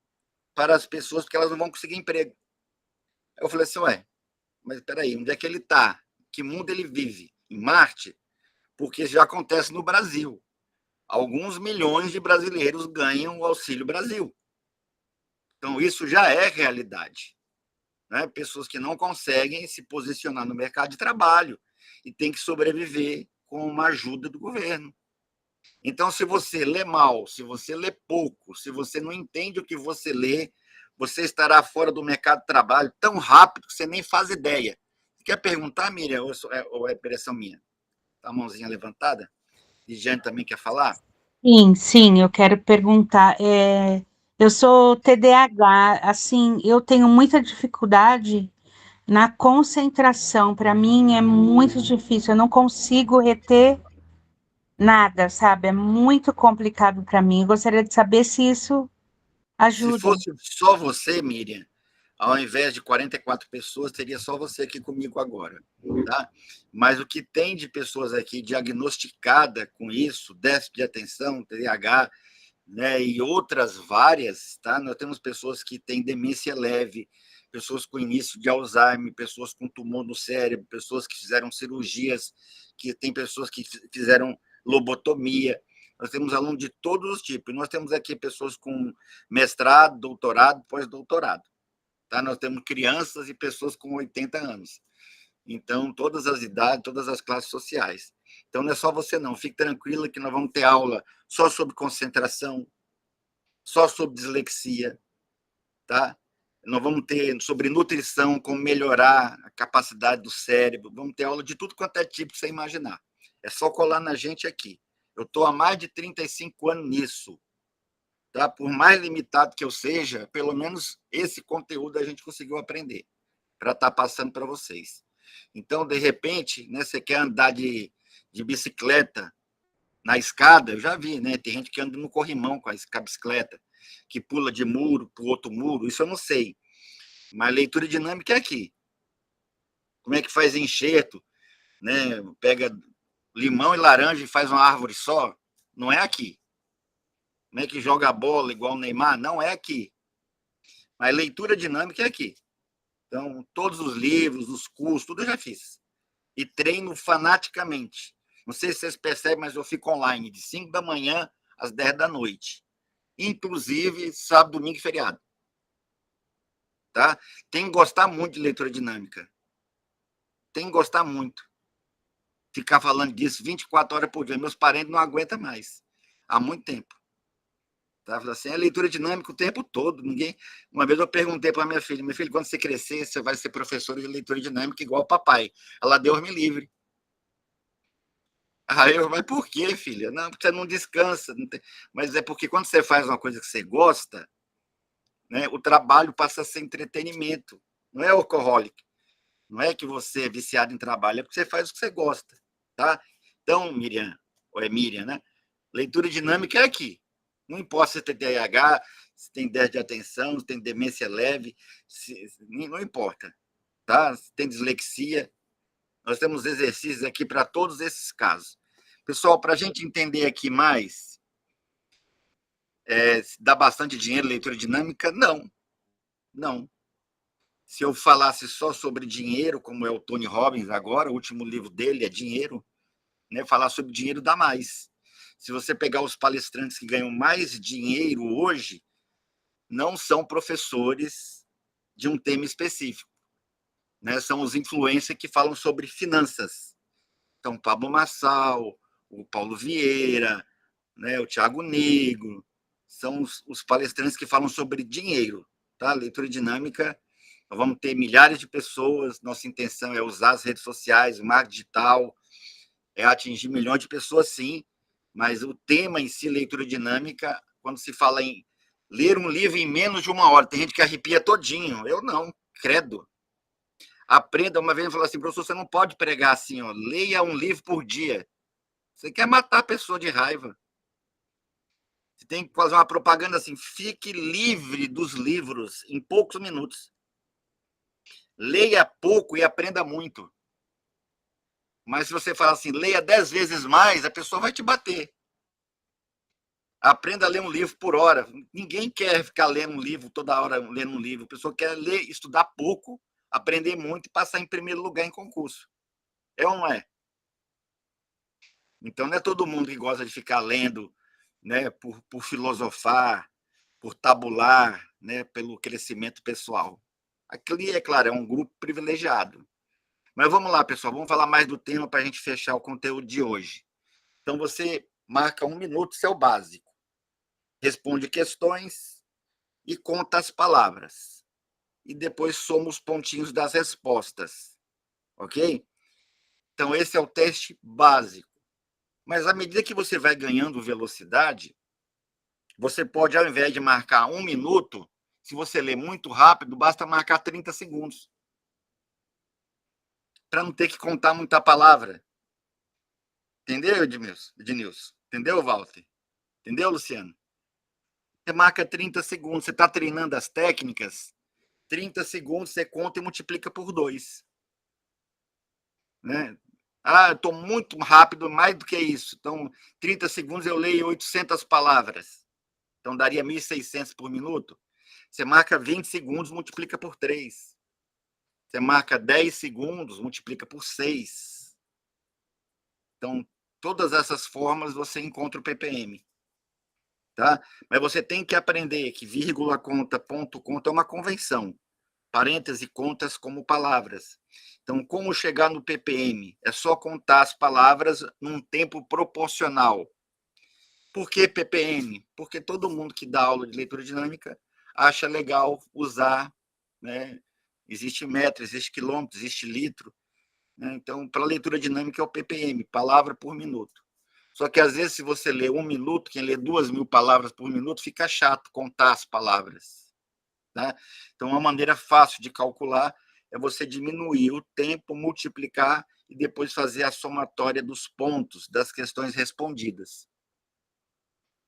para as pessoas, porque elas não vão conseguir emprego. Eu falei assim, mas espera aí, onde é que ele está? Que mundo ele vive? Em Marte? Porque já acontece no Brasil. Alguns milhões de brasileiros ganham o Auxílio Brasil. Então, isso já é realidade. Né? Pessoas que não conseguem se posicionar no mercado de trabalho e têm que sobreviver com uma ajuda do governo. Então, se você lê mal, se você lê pouco, se você não entende o que você lê, você estará fora do mercado de trabalho tão rápido que você nem faz ideia. Quer perguntar, Miriam, ou é impressão minha? Tá a mãozinha levantada? E Jane também quer falar? Sim, eu quero perguntar. Eu sou TDAH, assim, eu tenho muita dificuldade na concentração. Para mim é muito difícil, eu não consigo reter nada, sabe? É muito complicado para mim. Eu gostaria de saber se isso Se ajuda. fosse só você, Miriam, ao invés de 44 pessoas, teria só você aqui comigo agora, tá? Mas o que tem de pessoas aqui diagnosticada com isso, déficit de atenção, TDAH, né, e outras várias, tá? Nós temos pessoas que têm demência leve, pessoas com início de Alzheimer, pessoas com tumor no cérebro, pessoas que fizeram cirurgias, que tem pessoas que fizeram lobotomia. Nós temos alunos de todos os tipos. Nós temos aqui pessoas com mestrado, doutorado, pós-doutorado. Tá? Nós temos crianças e pessoas com 80 anos. Então, todas as idades, todas as classes sociais. Então, não é só você, não. Fique tranquila que nós vamos ter aula só sobre concentração, só sobre dislexia, tá? Nós vamos ter sobre nutrição, como melhorar a capacidade do cérebro. Vamos ter aula de tudo quanto é tipo que você imaginar. É só colar na gente aqui. Eu estou há mais de 35 anos nisso. Tá? Por mais limitado que eu seja, pelo menos esse conteúdo a gente conseguiu aprender para estar passando para vocês. Então, de repente, né, você quer andar de bicicleta na escada, eu já vi, né? Tem gente que anda no corrimão com a bicicleta, que pula de muro para o outro muro, isso eu não sei. Mas leitura dinâmica é aqui. Como é que faz enxerto, né? Pega limão e laranja e faz uma árvore só? Não é aqui. Como é que joga a bola igual o Neymar? Não é aqui. Mas leitura dinâmica é aqui. Então, todos os livros, os cursos, tudo eu já fiz. E treino fanaticamente. Não sei se vocês percebem, mas eu fico online de 5 da manhã às 10 da noite. Inclusive, sábado, domingo e feriado. Tá? Tem que gostar muito de leitura dinâmica. Tem que gostar muito. Ficar falando disso 24 horas por dia. Meus parentes não aguentam mais. Há muito tempo. Tá? Assim, é leitura dinâmica o tempo todo. Uma vez eu perguntei para minha filha, quando você crescer, você vai ser professora de leitura dinâmica igual o papai. Ela, Deus me livre. Aí eu, mas por quê, filha? Não, porque você não descansa. Não tem... Mas é porque quando você faz uma coisa que você gosta, né, o trabalho passa a ser entretenimento. Não é workaholic. Não é que você é viciado em trabalho, é porque você faz o que você gosta. Tá? Então, Miriam, ou é Miriam, né? Leitura dinâmica é aqui. Não importa se tem TDAH, se tem déficit de atenção, se tem demência leve, não importa. Tá? Se tem dislexia. Nós temos exercícios aqui para todos esses casos. Pessoal, para a gente entender aqui mais, dá bastante dinheiro leitura dinâmica? Não. Não. Se eu falasse só sobre dinheiro, como é o Tony Robbins agora, o último livro dele é Dinheiro, né? Falar sobre dinheiro dá mais. Se você pegar os palestrantes que ganham mais dinheiro hoje, não são professores de um tema específico, né? São os influencers que falam sobre finanças. Então, Pablo Marçal, o Paulo Vieira, né? O Thiago Negro, são os palestrantes que falam sobre dinheiro. Tá? Leitura dinâmica, nós vamos ter milhares de pessoas, nossa intenção é usar as redes sociais, o marketing digital, é atingir milhões de pessoas, sim, mas o tema em si, leitura dinâmica, quando se fala em ler um livro em menos de 1 hora, tem gente que arrepia todinho, eu não, credo. Aprenda, uma vez, falou assim, professor, você não pode pregar assim, ó, leia um livro por dia. Você quer matar a pessoa de raiva. Você tem que fazer uma propaganda assim, fique livre dos livros em poucos minutos. Leia pouco e aprenda muito. Mas se você falar assim, leia 10 vezes mais, a pessoa vai te bater. Aprenda a ler um livro por hora. Ninguém quer ficar lendo um livro toda hora, lendo um livro. A pessoa quer ler, estudar pouco, aprender muito e passar em primeiro lugar em concurso. É ou não é? Então, não é todo mundo que gosta de ficar lendo, né, por filosofar, por tabular, né, pelo crescimento pessoal. Aqui, é claro, é um grupo privilegiado. Mas vamos lá, pessoal, vamos falar mais do tema para a gente fechar o conteúdo de hoje. Então, você marca 1 minuto, seu básico. Responde questões e conta as palavras. E depois soma os pontinhos das respostas. Ok? Então, esse é o teste básico. Mas, à medida que você vai ganhando velocidade, você pode, ao invés de marcar 1 minuto, se você ler muito rápido, basta marcar 30 segundos. Para não ter que contar muita palavra. Entendeu, Ednilson? Entendeu, Walter? Entendeu, Luciano? Você marca 30 segundos, você está treinando as técnicas, 30 segundos você conta e multiplica por 2. Né? Ah, eu estou muito rápido, mais do que isso. Então, 30 segundos eu leio 800 palavras. Então, daria 1.600 por minuto. Você marca 20 segundos, multiplica por 3. Você marca 10 segundos, multiplica por 6. Então, todas essas formas você encontra o ppm. Tá? Mas você tem que aprender que vírgula conta, ponto conta é uma convenção. Parêntese contas como palavras. Então, como chegar no ppm? É só contar as palavras num tempo proporcional. Por que ppm? Porque todo mundo que dá aula de leitura dinâmica acha legal usar, né? Existe metro, existe quilômetro, existe litro. Né? Então, para leitura dinâmica é o ppm, palavra por minuto. Só que, às vezes, se você lê 1 minuto, quem lê 2.000 palavras por minuto, fica chato contar as palavras. Né? Então, uma maneira fácil de calcular é você diminuir o tempo, multiplicar e depois fazer a somatória dos pontos das questões respondidas.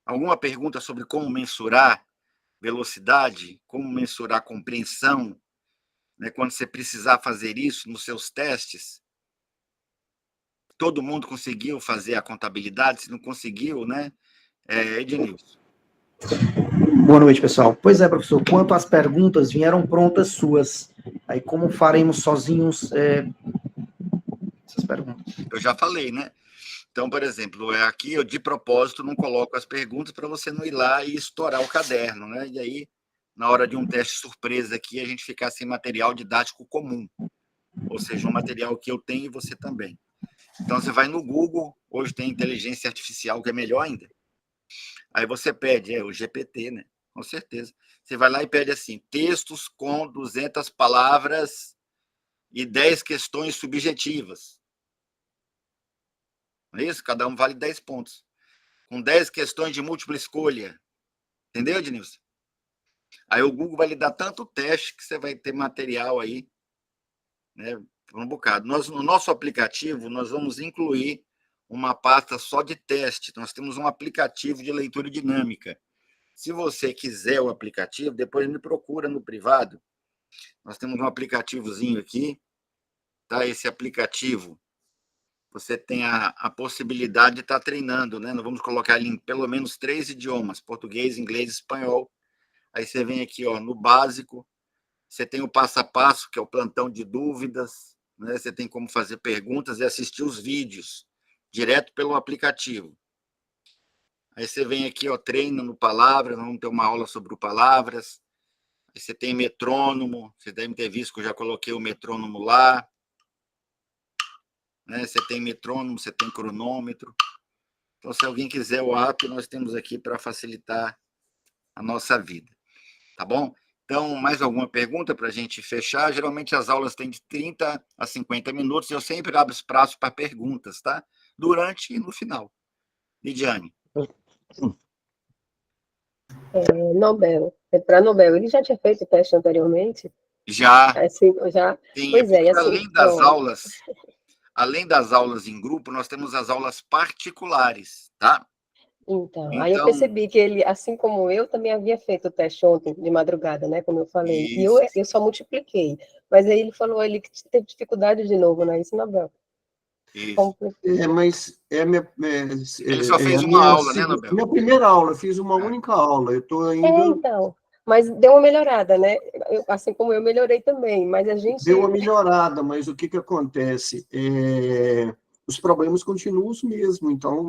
Alguma pergunta sobre como mensurar velocidade, como mensurar compreensão, né, quando você precisar fazer isso nos seus testes? Todo mundo conseguiu fazer a contabilidade? Se não conseguiu, né? Ednilson. Boa noite, pessoal. Pois é, professor, quanto às perguntas, vieram prontas suas. Aí, como faremos sozinhos essas perguntas? Eu já falei, né? Então, por exemplo, aqui eu, de propósito, não coloco as perguntas para você não ir lá e estourar o caderno, né? E aí, na hora de um teste surpresa aqui, a gente ficar sem material didático comum. Ou seja, um material que eu tenho e você também. Então, você vai no Google, hoje tem inteligência artificial, que é melhor ainda. Aí você pede, o GPT, né? Com certeza. Você vai lá e pede assim, textos com 200 palavras e 10 questões subjetivas. Não é isso? Cada um vale 10 pontos. Com 10 questões de múltipla escolha. Entendeu, Ednilson? Aí o Google vai lhe dar tanto teste que você vai ter material aí, né, por um bocado. No nosso aplicativo, nós vamos incluir uma pasta só de teste. Nós temos um aplicativo de leitura dinâmica. Se você quiser o aplicativo, depois me procura no privado. Nós temos um aplicativozinho aqui. Tá? Esse aplicativo, você tem a possibilidade de estar treinando, né? Nós vamos colocar ele em pelo menos 3 idiomas, português, inglês e espanhol. Aí você vem aqui, no básico, você tem o passo a passo, que é o plantão de dúvidas, né? Você tem como fazer perguntas e assistir os vídeos direto pelo aplicativo. Aí você vem aqui, treina no Palavras, vamos ter uma aula sobre o Palavras. Aí você tem metrônomo, você deve ter visto que eu já coloquei o metrônomo lá. Né? Você tem metrônomo, você tem cronômetro. Então, se alguém quiser o app, nós temos aqui para facilitar a nossa vida. Tá bom? Então, mais alguma pergunta para a gente fechar? Geralmente as aulas têm de 30 a 50 minutos, e eu sempre abro espaço para perguntas, tá? Durante e no final. Lidiane. Nobel. Para Nobel, ele já tinha feito o teste anteriormente? Já. Assim, já. Sim, Pois é, assim, além das aulas em grupo, nós temos as aulas particulares, tá? Então, aí eu percebi que ele, assim como eu, também havia feito o teste ontem, de madrugada, né, como eu falei, e eu só multipliquei, mas aí ele falou ele que teve dificuldade de novo, não é isso, Nobel? Isso. Mas ele só fez uma aula, né, Nobel? Minha primeira aula, eu fiz uma única aula, eu estou ainda... então, mas deu uma melhorada, né, assim como eu melhorei também, mas a gente... Deu uma melhorada, mas o que acontece? Os problemas continuam os mesmos, então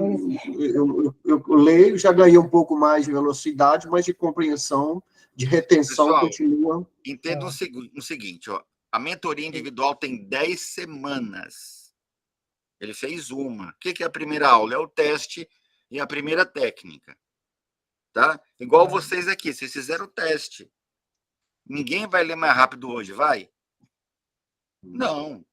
eu leio, já ganhei um pouco mais de velocidade, mas de compreensão, de retenção, pessoal, continua. Entenda o seguinte, a mentoria individual tem 10 semanas. Ele fez uma. O que é a primeira aula? É o teste e a primeira técnica. Tá? Igual vocês aqui, vocês fizeram o teste. Ninguém vai ler mais rápido hoje, vai? Não.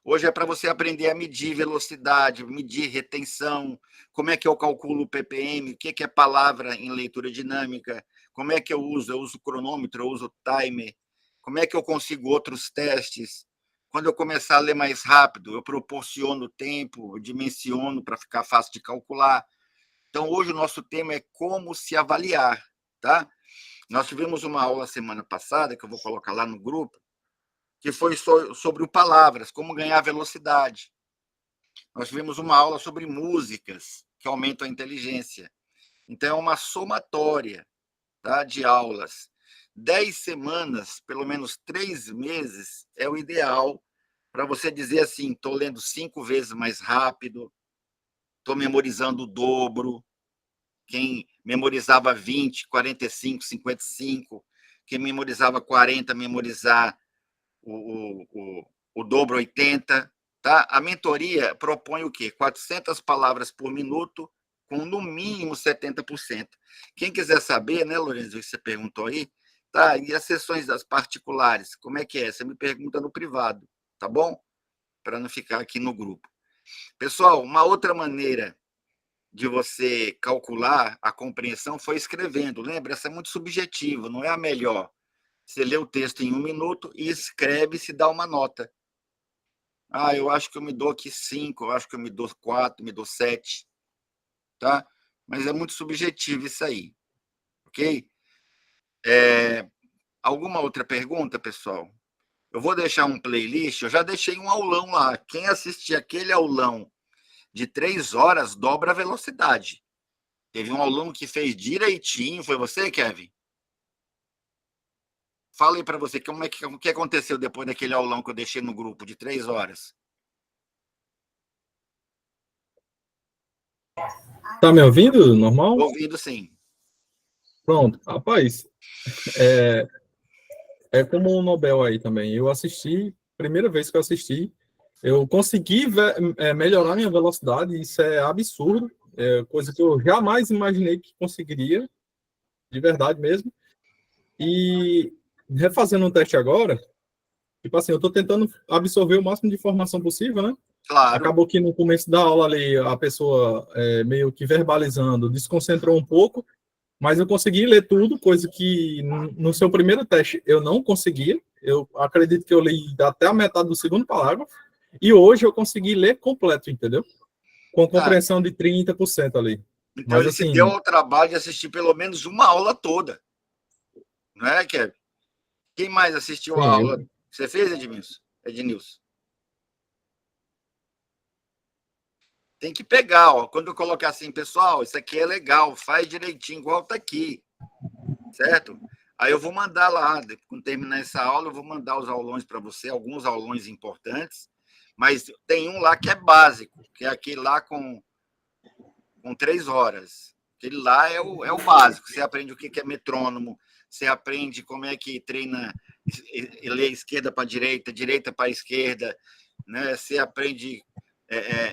Hoje é para você aprender a medir velocidade, medir retenção, como é que eu calculo o ppm, o que é palavra em leitura dinâmica, como é que eu uso cronômetro, eu uso timer, como é que eu consigo outros testes. Quando eu começar a ler mais rápido, eu proporciono tempo, eu dimensiono para ficar fácil de calcular. Então, hoje o nosso tema é como se avaliar, tá? Nós tivemos uma aula semana passada, que eu vou colocar lá no grupo, que foi sobre o palavras, como ganhar velocidade. Nós tivemos uma aula sobre músicas, que aumentam a inteligência. Então, é uma somatória, tá, de aulas. 10 semanas, pelo menos 3 meses, é o ideal para você dizer assim, estou lendo 5 vezes mais rápido, estou memorizando o dobro. Quem memorizava 20, 45, 55, quem memorizava 40, memorizar o dobro, 80. Tá? A mentoria propõe o quê? 400 palavras por minuto, com no mínimo 70%. Quem quiser saber, né, Lourenço, que você perguntou aí, tá? E as sessões das particulares, como é que é? Você me pergunta no privado, tá bom? Para não ficar aqui no grupo. Pessoal, uma outra maneira de você calcular a compreensão foi escrevendo. Lembra? Essa é muito subjetiva, não é a melhor. Você lê o texto em 1 minuto e escreve e se dá uma nota. Ah, eu acho que eu me dou aqui 5, eu acho que eu me dou 4, me dou 7. Tá? Mas é muito subjetivo isso aí. Ok? Alguma outra pergunta, pessoal? Eu vou deixar um playlist, eu já deixei um aulão lá. Quem assistir aquele aulão de 3 horas, dobra a velocidade. Teve um aluno que fez direitinho. Foi você, Kevin? Fala aí para você, o que aconteceu depois daquele aulão que eu deixei no grupo de 3 horas. Tá me ouvindo? Normal? Tô ouvindo, sim. Pronto. Rapaz, é como o Nobel aí também. Eu assisti, primeira vez que eu assisti, eu consegui melhorar minha velocidade, isso é absurdo, é coisa que eu jamais imaginei que conseguiria, de verdade mesmo. E refazendo um teste agora, tipo assim, eu estou tentando absorver o máximo de informação possível, né? Claro. Acabou que no começo da aula ali, a pessoa meio que verbalizando, desconcentrou um pouco, mas eu consegui ler tudo, coisa que no seu primeiro teste eu não conseguia. Eu acredito que eu li até a metade do segundo parágrafo, e hoje eu consegui ler completo, entendeu? Com compreensão de 30% ali. Então, mas, ele assim, se deu ao trabalho de assistir pelo menos uma aula toda. Não é, Kevin? Quem mais assistiu a aula? Você fez, Ednilson? Tem que pegar, ó. Quando eu colocar assim, pessoal, isso aqui é legal, faz direitinho, igual tá aqui. Certo? Aí eu vou mandar lá, quando terminar essa aula, eu vou mandar os aulões para você, alguns aulões importantes, mas tem um lá que é básico, que é aquele lá com 3 horas. Aquele lá é o básico. Você aprende o que é metrônomo, você aprende como é que treina, lê esquerda para direita para esquerda, né? Você aprende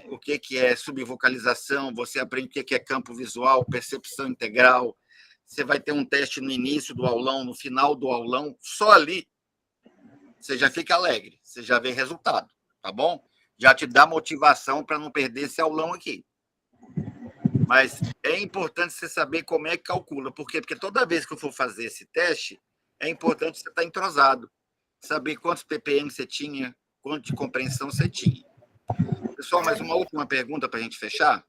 o que é subvocalização, você aprende o que é campo visual, percepção integral. Você vai ter um teste no início do aulão, no final do aulão, só ali você já fica alegre, você já vê resultado, tá bom? Já te dá motivação para não perder esse aulão aqui. Mas é importante você saber como é que calcula. Por quê? Porque toda vez que eu for fazer esse teste, é importante você estar entrosado, saber quantos ppm você tinha, quanto de compreensão você tinha. Pessoal, mais uma última pergunta para a gente fechar?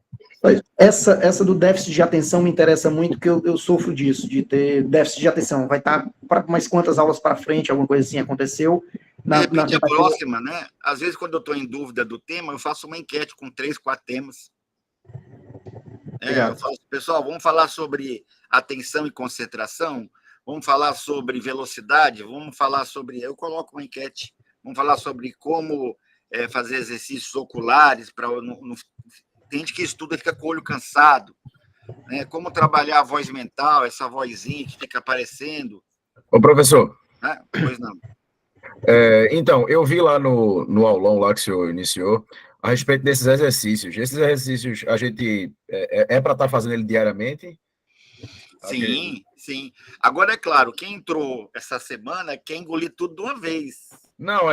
Essa do déficit de atenção me interessa muito, porque eu sofro disso, de ter déficit de atenção. Vai estar para mais quantas aulas para frente, alguma coisa assim aconteceu? De repente, a próxima, né? Às vezes, quando eu estou em dúvida do tema, eu faço uma enquete com 3, 4 temas. Eu falo, pessoal, vamos falar sobre atenção e concentração? Vamos falar sobre velocidade? Vamos falar sobre... Eu coloco uma enquete. Vamos falar sobre como fazer exercícios oculares para... Tem gente que estuda e fica com o olho cansado, né? Como trabalhar a voz mental, essa vozinha que fica aparecendo. Ô, professor. Pois não. Então, eu vi lá no aulão lá que o senhor iniciou, a respeito desses exercícios. Esses exercícios, a gente para estar fazendo ele diariamente? Sim, sim. Agora, é claro, quem entrou essa semana quer engolir tudo de uma vez. Não,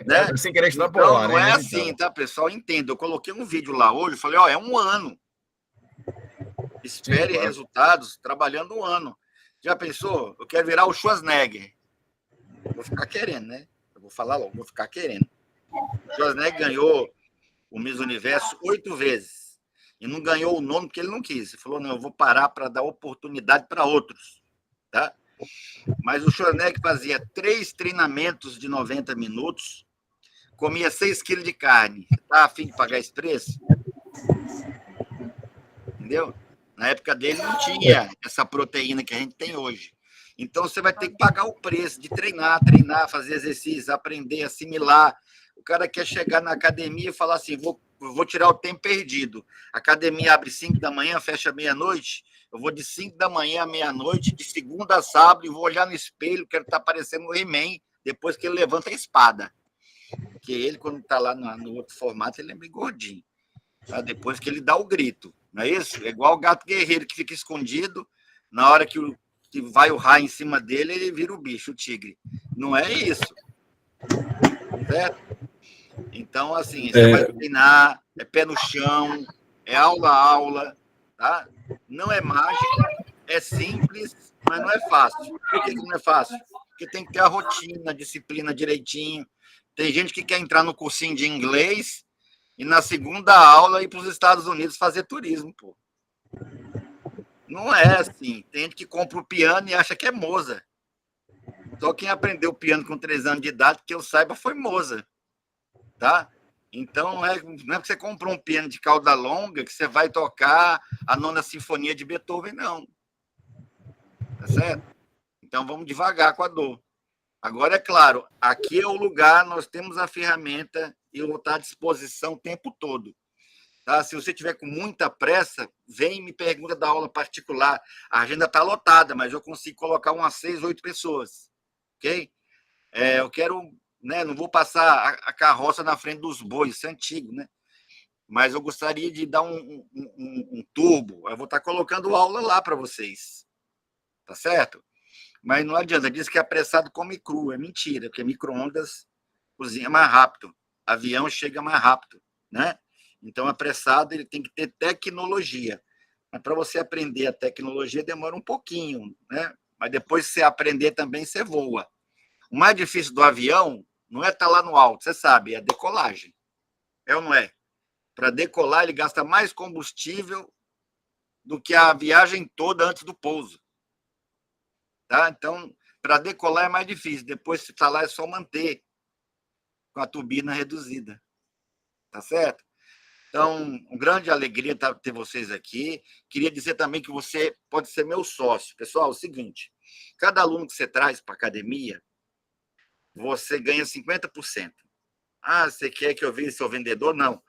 né? Sem querer extrapolar, então, não é assim, tá, pessoal? Entenda. Eu coloquei um vídeo lá hoje, falei, é 1 ano. Espere resultados trabalhando 1 ano. Já pensou? Eu quero virar o Schwarzenegger. Vou ficar querendo, né? Eu vou falar logo, vou ficar querendo. O Schwarzenegger ganhou o Miss Universo 8 vezes. E não ganhou o 9º porque ele não quis. Ele falou, não, eu vou parar para dar oportunidade para outros. Tá? Mas o Schwarzenegger fazia 3 treinamentos de 90 minutos, comia 6 quilos de carne. Você tá a fim de pagar esse preço? Entendeu? Na época dele não tinha essa proteína que a gente tem hoje. Então você vai ter que pagar o preço de treinar, fazer exercício, aprender, assimilar. O cara quer chegar na academia e falar assim, vou tirar o tempo perdido. A academia abre 5 da manhã, fecha meia-noite. Eu vou de 5 da manhã à meia-noite, de segunda a sábado, e vou olhar no espelho, quero estar parecendo o He-Man, depois que ele levanta a espada. Porque ele, quando está lá no outro formato, ele é bem gordinho. Tá? Depois que ele dá o grito. Não é isso? É igual o gato guerreiro que fica escondido, na hora que vai o raio em cima dele, ele vira o bicho, o tigre. Não é isso. Certo? Então, assim, você vai treinar, é pé no chão, é aula a aula, tá? Não é mágica, é simples, mas não é fácil. Por que não é fácil? Porque tem que ter a rotina, a disciplina direitinho. Tem gente que quer entrar no cursinho de inglês e na segunda aula ir para os Estados Unidos fazer turismo, pô. Não é assim. Tem gente que compra o piano e acha que é Mozart. Só quem aprendeu piano com 3 anos de idade, que eu saiba, foi Mozart. Tá? Então, não é que você comprou um piano de cauda longa que você vai tocar a 9ª Sinfonia de Beethoven, não. Tá certo? Então, vamos devagar com a dor. Agora, é claro, aqui é o lugar, nós temos a ferramenta e eu vou estar à disposição o tempo todo. Tá? Se você tiver com muita pressa, vem e me pergunta da aula particular. A agenda está lotada, mas eu consigo colocar umas 6, 8 pessoas. Ok? Eu quero... Né? Não vou passar a carroça na frente dos bois, isso é antigo, né? Mas eu gostaria de dar um turbo. Eu vou estar colocando aula lá para vocês. Tá certo? Mas não adianta, diz que apressado come cru. É mentira, porque micro-ondas cozinha mais rápido. Avião chega mais rápido, né? Então, apressado, ele tem que ter tecnologia. Mas para você aprender a tecnologia, demora um pouquinho, né? Mas depois que você aprender também, você voa. O mais difícil do avião não é estar lá no alto, você sabe, é a decolagem. É ou não é? Para decolar, ele gasta mais combustível do que a viagem toda antes do pouso. Tá? Então, para decolar é mais difícil. Depois, se está lá, é só manter com a turbina reduzida. Tá certo? Então, uma grande alegria ter vocês aqui. Queria dizer também que você pode ser meu sócio. Pessoal, é o seguinte, cada aluno que você traz para a academia, você ganha 50%. Ah, você quer que eu vire seu vendedor? Não.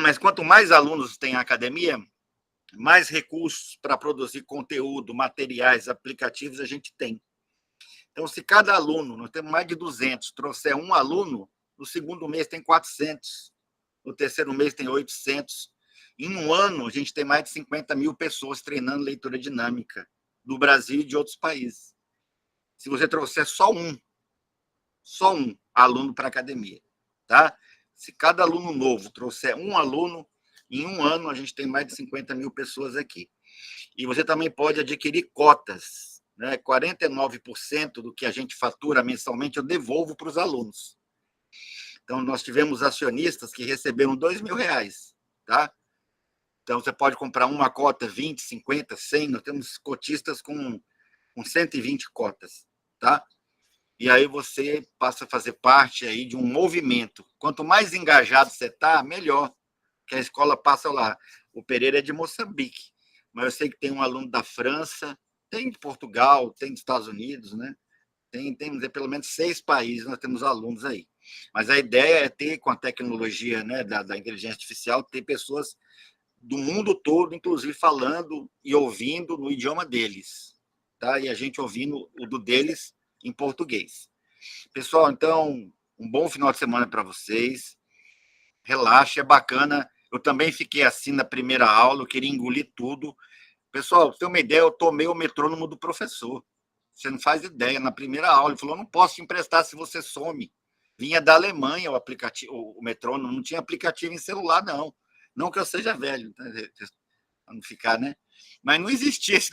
Mas quanto mais alunos tem a academia, mais recursos para produzir conteúdo, materiais, aplicativos a gente tem. Então, se cada aluno, nós temos mais de 200, trouxer um aluno, no segundo mês tem 400, no terceiro mês tem 800. Em um ano, a gente tem mais de 50 mil pessoas treinando leitura dinâmica do Brasil e de outros países. Se você trouxer só um aluno para a academia, tá? Se cada aluno novo trouxer um aluno, em um ano a gente tem mais de 50 mil pessoas aqui. E você também pode adquirir cotas, né? 49% do que a gente fatura mensalmente eu devolvo para os alunos. Então, nós tivemos acionistas que receberam R$2.000, tá? Então, você pode comprar uma cota, 20, 50, 100, nós temos cotistas com 120 cotas, tá? E aí você passa a fazer parte aí de um movimento. Quanto mais engajado você está, melhor. Que a escola passa lá. O Pereira é de Moçambique, mas eu sei que tem um aluno da França, tem de Portugal, tem dos Estados Unidos, né? Tem pelo menos 6 países, nós temos alunos aí. Mas a ideia é ter, com a tecnologia, né, da inteligência artificial, ter pessoas do mundo todo, inclusive falando e ouvindo no idioma deles, tá? E a gente ouvindo o do deles em português. Pessoal, então, um bom final de semana para vocês. Relaxa, é bacana. Eu também fiquei assim na primeira aula, eu queria engolir tudo. Pessoal, pra ter uma ideia, eu tomei o metrônomo do professor. Você não faz ideia. Na primeira aula, ele falou, não posso te emprestar se você some. Vinha da Alemanha o aplicativo, o metrônomo, não tinha aplicativo em celular, não. Não que eu seja velho, para não ficar, né? Mas não existia esse,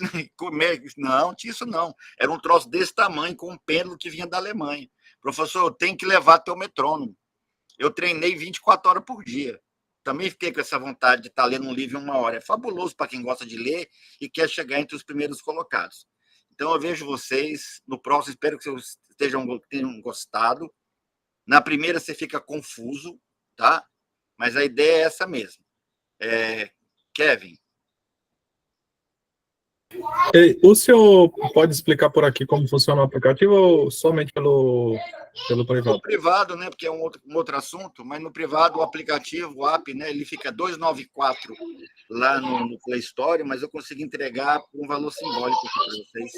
não, tinha isso não. Era um troço desse tamanho, com um pêndulo que vinha da Alemanha. Professor, eu tenho que levar teu metrônomo. Eu treinei 24 horas por dia. Também fiquei com essa vontade de estar lendo um livro em 1 hora. É fabuloso para quem gosta de ler e quer chegar entre os primeiros colocados. Então, eu vejo vocês no próximo. Espero que vocês tenham gostado. Na primeira, você fica confuso, tá? Mas a ideia é essa mesmo. Kevin. O senhor pode explicar por aqui como funciona o aplicativo ou somente pelo privado? No privado, né? Porque é um outro assunto, mas no privado, o aplicativo, o app, né? Ele fica 294 lá no Play Store, mas eu consigo entregar por um valor simbólico aqui para vocês.